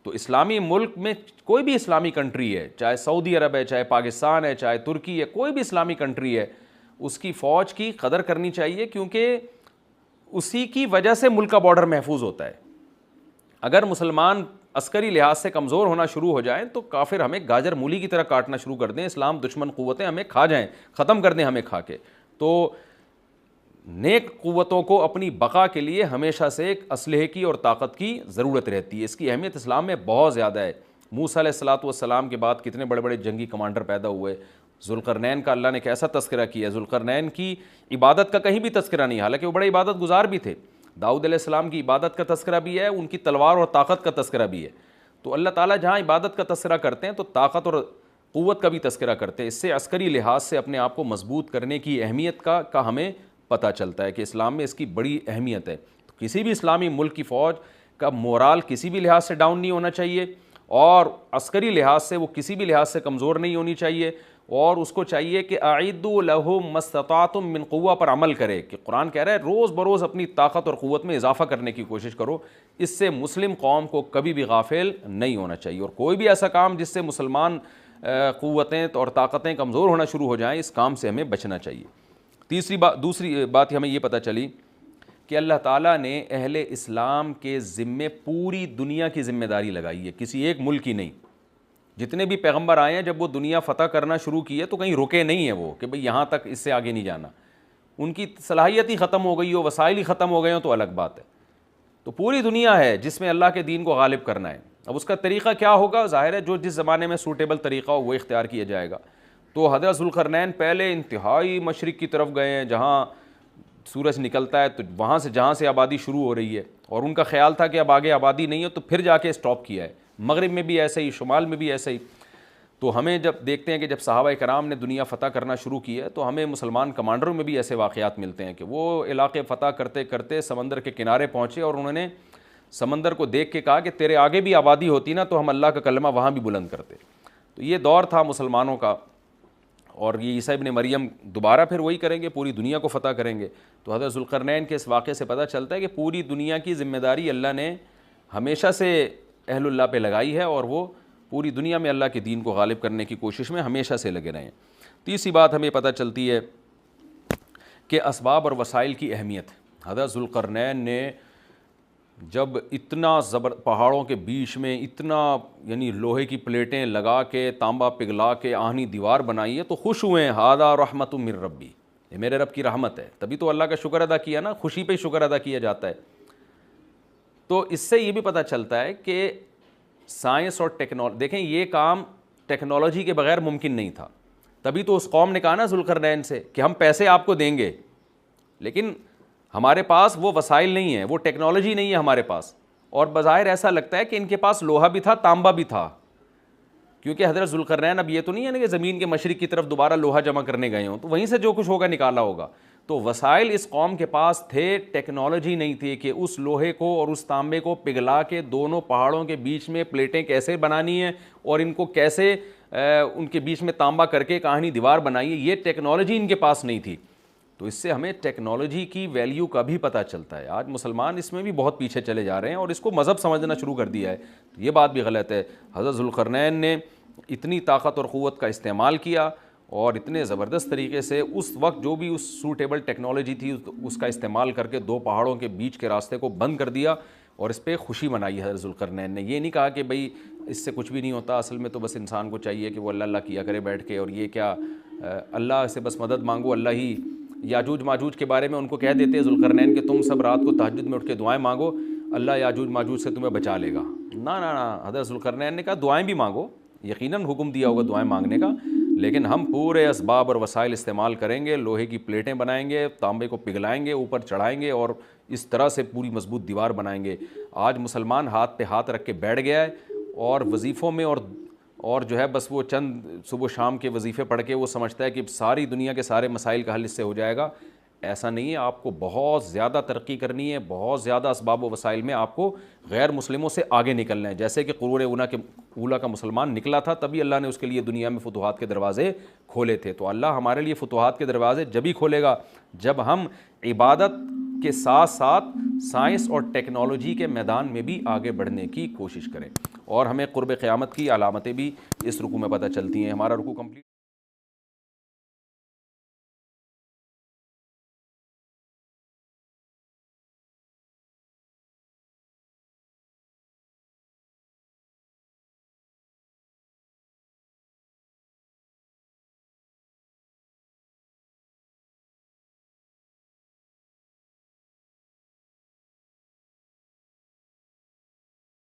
تو اسلامی ملک میں کوئی بھی اسلامی کنٹری ہے، چاہے سعودی عرب ہے، چاہے پاکستان ہے، چاہے ترکی ہے، کوئی بھی اسلامی کنٹری ہے، اس کی فوج کی قدر کرنی چاہیے، کیونکہ اسی کی وجہ سے ملک کا بارڈر محفوظ ہوتا ہے. اگر مسلمان عسکری لحاظ سے کمزور ہونا شروع ہو جائیں تو کافر ہمیں گاجر مولی کی طرح کاٹنا شروع کر دیں، اسلام دشمن قوتیں ہمیں کھا جائیں، ختم کر دیں ہمیں کھا کے. تو نیک قوتوں کو اپنی بقا کے لیے ہمیشہ سے ایک اسلحے کی اور طاقت کی ضرورت رہتی ہے. اس کی اہمیت اسلام میں بہت زیادہ ہے. موسیٰ علیہ الصلوۃ والسلام کے بعد کتنے بڑے بڑے جنگی کمانڈر پیدا ہوئے. ذوالقرنین کا اللہ نے کیسا تذکرہ کیا. ذوالقرنین کی عبادت کا کہیں بھی تذکرہ نہیں، حالانکہ وہ بڑے عبادت گزار بھی تھے. داؤد علیہ السلام کی عبادت کا تذکرہ بھی ہے، ان کی تلوار اور طاقت کا تذکرہ بھی ہے. تو اللہ تعالیٰ جہاں عبادت کا تذکرہ کرتے ہیں تو طاقت اور قوت کا بھی تذکرہ کرتے ہیں. اس سے عسکری لحاظ سے اپنے آپ کو مضبوط کرنے کی اہمیت کا ہمیں پتہ چلتا ہے کہ اسلام میں اس کی بڑی اہمیت ہے. تو کسی بھی اسلامی ملک کی فوج کا مورال کسی بھی لحاظ سے ڈاؤن نہیں ہونا چاہیے، اور عسکری لحاظ سے وہ کسی بھی لحاظ سے کمزور نہیں ہونی چاہیے. اور اس کو چاہیے کہ اعدوا لهم ما استطعتم من قوہ پر عمل کرے، کہ قرآن کہہ رہا ہے روز بروز اپنی طاقت اور قوت میں اضافہ کرنے کی کوشش کرو. اس سے مسلم قوم کو کبھی بھی غافل نہیں ہونا چاہیے، اور کوئی بھی ایسا کام جس سے مسلمان قوتیں اور طاقتیں کمزور ہونا شروع ہو جائیں، اس کام سے ہمیں بچنا چاہیے. دوسری بات ہمیں یہ پتہ چلی کہ اللہ تعالیٰ نے اہل اسلام کے ذمے پوری دنیا کی ذمہ داری لگائی ہے، کسی ایک ملک کی نہیں. جتنے بھی پیغمبر آئے ہیں جب وہ دنیا فتح کرنا شروع کی ہے تو کہیں رکے نہیں ہیں وہ کہ بھئی یہاں تک، اس سے آگے نہیں جانا. ان کی صلاحیت ہی ختم ہو گئی ہو، وسائل ہی ختم ہو گئے ہوں تو الگ بات ہے. تو پوری دنیا ہے جس میں اللہ کے دین کو غالب کرنا ہے. اب اس کا طریقہ کیا ہوگا؟ ظاہر ہے جو جس زمانے میں سوٹیبل طریقہ ہو وہ اختیار کیا جائے گا. تو حضرت ذوالقرنین پہلے انتہائی مشرق کی طرف گئے ہیں، جہاں سورج نکلتا ہے تو وہاں سے جہاں سے آبادی شروع ہو رہی ہے، اور ان کا خیال تھا کہ اب آگے آبادی نہیں ہے تو پھر جا کے اسٹاپ کیا ہے. مغرب میں بھی ایسے ہی، شمال میں بھی ایسے ہی. تو ہمیں جب دیکھتے ہیں کہ جب صحابہ کرام نے دنیا فتح کرنا شروع کی ہے تو ہمیں مسلمان کمانڈروں میں بھی ایسے واقعات ملتے ہیں کہ وہ علاقے فتح کرتے کرتے سمندر کے کنارے پہنچے اور انہوں نے سمندر کو دیکھ کے کہا کہ تیرے آگے بھی آبادی ہوتی نا تو ہم اللہ کا کلمہ وہاں بھی بلند کرتے. تو یہ دور تھا مسلمانوں کا، اور یہ عیسیٰ ابن مریم دوبارہ پھر وہی کریں گے، پوری دنیا کو فتح کریں گے. تو حضرت ذوالقرنین کے اس واقعے سے پتہ چلتا ہے کہ پوری دنیا کی ذمہ داری اللہ نے ہمیشہ سے اہل اللہ پہ لگائی ہے، اور وہ پوری دنیا میں اللہ کے دین کو غالب کرنے کی کوشش میں ہمیشہ سے لگے رہے ہیں. تیسری بات ہمیں پتہ چلتی ہے کہ اسباب اور وسائل کی اہمیت. حضرت ذوالقرنین نے جب اتنا پہاڑوں کے بیچ میں اتنا یعنی لوہے کی پلیٹیں لگا کے تانبا پگھلا کے آہنی دیوار بنائی ہے تو خوش ہوئے ہیں. ھذا رحمت من ربی، یہ میرے رب کی رحمت ہے. تبھی تو اللہ کا شکر ادا کیا نا، خوشی پہ شکر ادا کیا جاتا ہے. تو اس سے یہ بھی پتہ چلتا ہے کہ سائنس اور ٹیکنالوجی، دیکھیں یہ کام ٹیکنالوجی کے بغیر ممکن نہیں تھا. تبھی تو اس قوم نے کہا نا ذوالقرنین سے کہ ہم پیسے آپ کو دیں گے، لیکن ہمارے پاس وہ وسائل نہیں ہیں، وہ ٹیکنالوجی نہیں ہے ہمارے پاس. اور بظاہر ایسا لگتا ہے کہ ان کے پاس لوہا بھی تھا، تانبا بھی تھا، کیونکہ حضرت ذوالقرنین اب یہ تو نہیں ہے نا کہ زمین کے مشرق کی طرف دوبارہ لوہا جمع کرنے گئے ہوں، تو وہیں سے جو کچھ ہوگا نکالا ہوگا. تو وسائل اس قوم کے پاس تھے، ٹیکنالوجی نہیں تھی کہ اس لوہے کو اور اس تانبے کو پگھلا کے دونوں پہاڑوں کے بیچ میں پلیٹیں کیسے بنانی ہیں اور ان کو کیسے ان کے بیچ میں تانبا کر کے کہانی دیوار بنائی ہے. یہ ٹیکنالوجی ان کے پاس نہیں تھی. تو اس سے ہمیں ٹیکنالوجی کی ویلیو کا بھی پتہ چلتا ہے. آج مسلمان اس میں بھی بہت پیچھے چلے جا رہے ہیں اور اس کو مذہب سمجھنا شروع کر دیا ہے. یہ بات بھی غلط ہے. حضرت ذوالقرنین نے اتنی طاقت اور قوت کا استعمال کیا اور اتنے زبردست طریقے سے اس وقت جو بھی اس سوٹیبل ٹیکنالوجی تھی اس کا استعمال کر کے دو پہاڑوں کے بیچ کے راستے کو بند کر دیا اور اس پہ خوشی منائی حضرت ذوالقرنین نے. یہ نہیں کہا کہ بھئی اس سے کچھ بھی نہیں ہوتا، اصل میں تو بس انسان کو چاہیے کہ وہ اللہ اللہ کیا کرے بیٹھ کے، اور یہ کیا اللہ سے بس مدد مانگو، اللہ ہی. یاجوج ماجوج کے بارے میں ان کو کہہ دیتے ذوالقرنین کہ تم سب رات کو تہجد میں اٹھ کے دعائیں مانگو، اللہ یاجوج ماجوج سے تمہیں بچا لے گا. نہ حضرت ذوالقرنین نے کہا دعائیں بھی مانگو، یقیناً حکم دیا ہوگا دعائیں مانگنے کا، لیکن ہم پورے اسباب اور وسائل استعمال کریں گے، لوہے کی پلیٹیں بنائیں گے، تانبے کو پگھلائیں گے، اوپر چڑھائیں گے اور اس طرح سے پوری مضبوط دیوار بنائیں گے. آج مسلمان ہاتھ پہ ہاتھ رکھ کے بیٹھ گیا ہے اور وظیفوں میں اور جو ہے بس وہ چند صبح شام کے وظیفے پڑھ کے وہ سمجھتا ہے کہ ساری دنیا کے سارے مسائل کا حل اس سے ہو جائے گا. ایسا نہیں ہے، آپ کو بہت زیادہ ترقی کرنی ہے، بہت زیادہ اسباب و وسائل میں آپ کو غیر مسلموں سے آگے نکلنا ہے. جیسے کہ قرون اولیٰ کا مسلمان نکلا تھا، تبھی اللہ نے اس کے لیے دنیا میں فتوحات کے دروازے کھولے تھے. تو اللہ ہمارے لیے فتوحات کے دروازے جبھی کھولے گا جب ہم عبادت کے ساتھ ساتھ سائنس اور ٹیکنالوجی کے میدان میں بھی آگے بڑھنے کی کوشش کریں. اور ہمیں قرب قیامت کی علامتیں بھی اس رکوع میں پتہ چلتی ہیں. ہمارا رکوع کمپلیٹ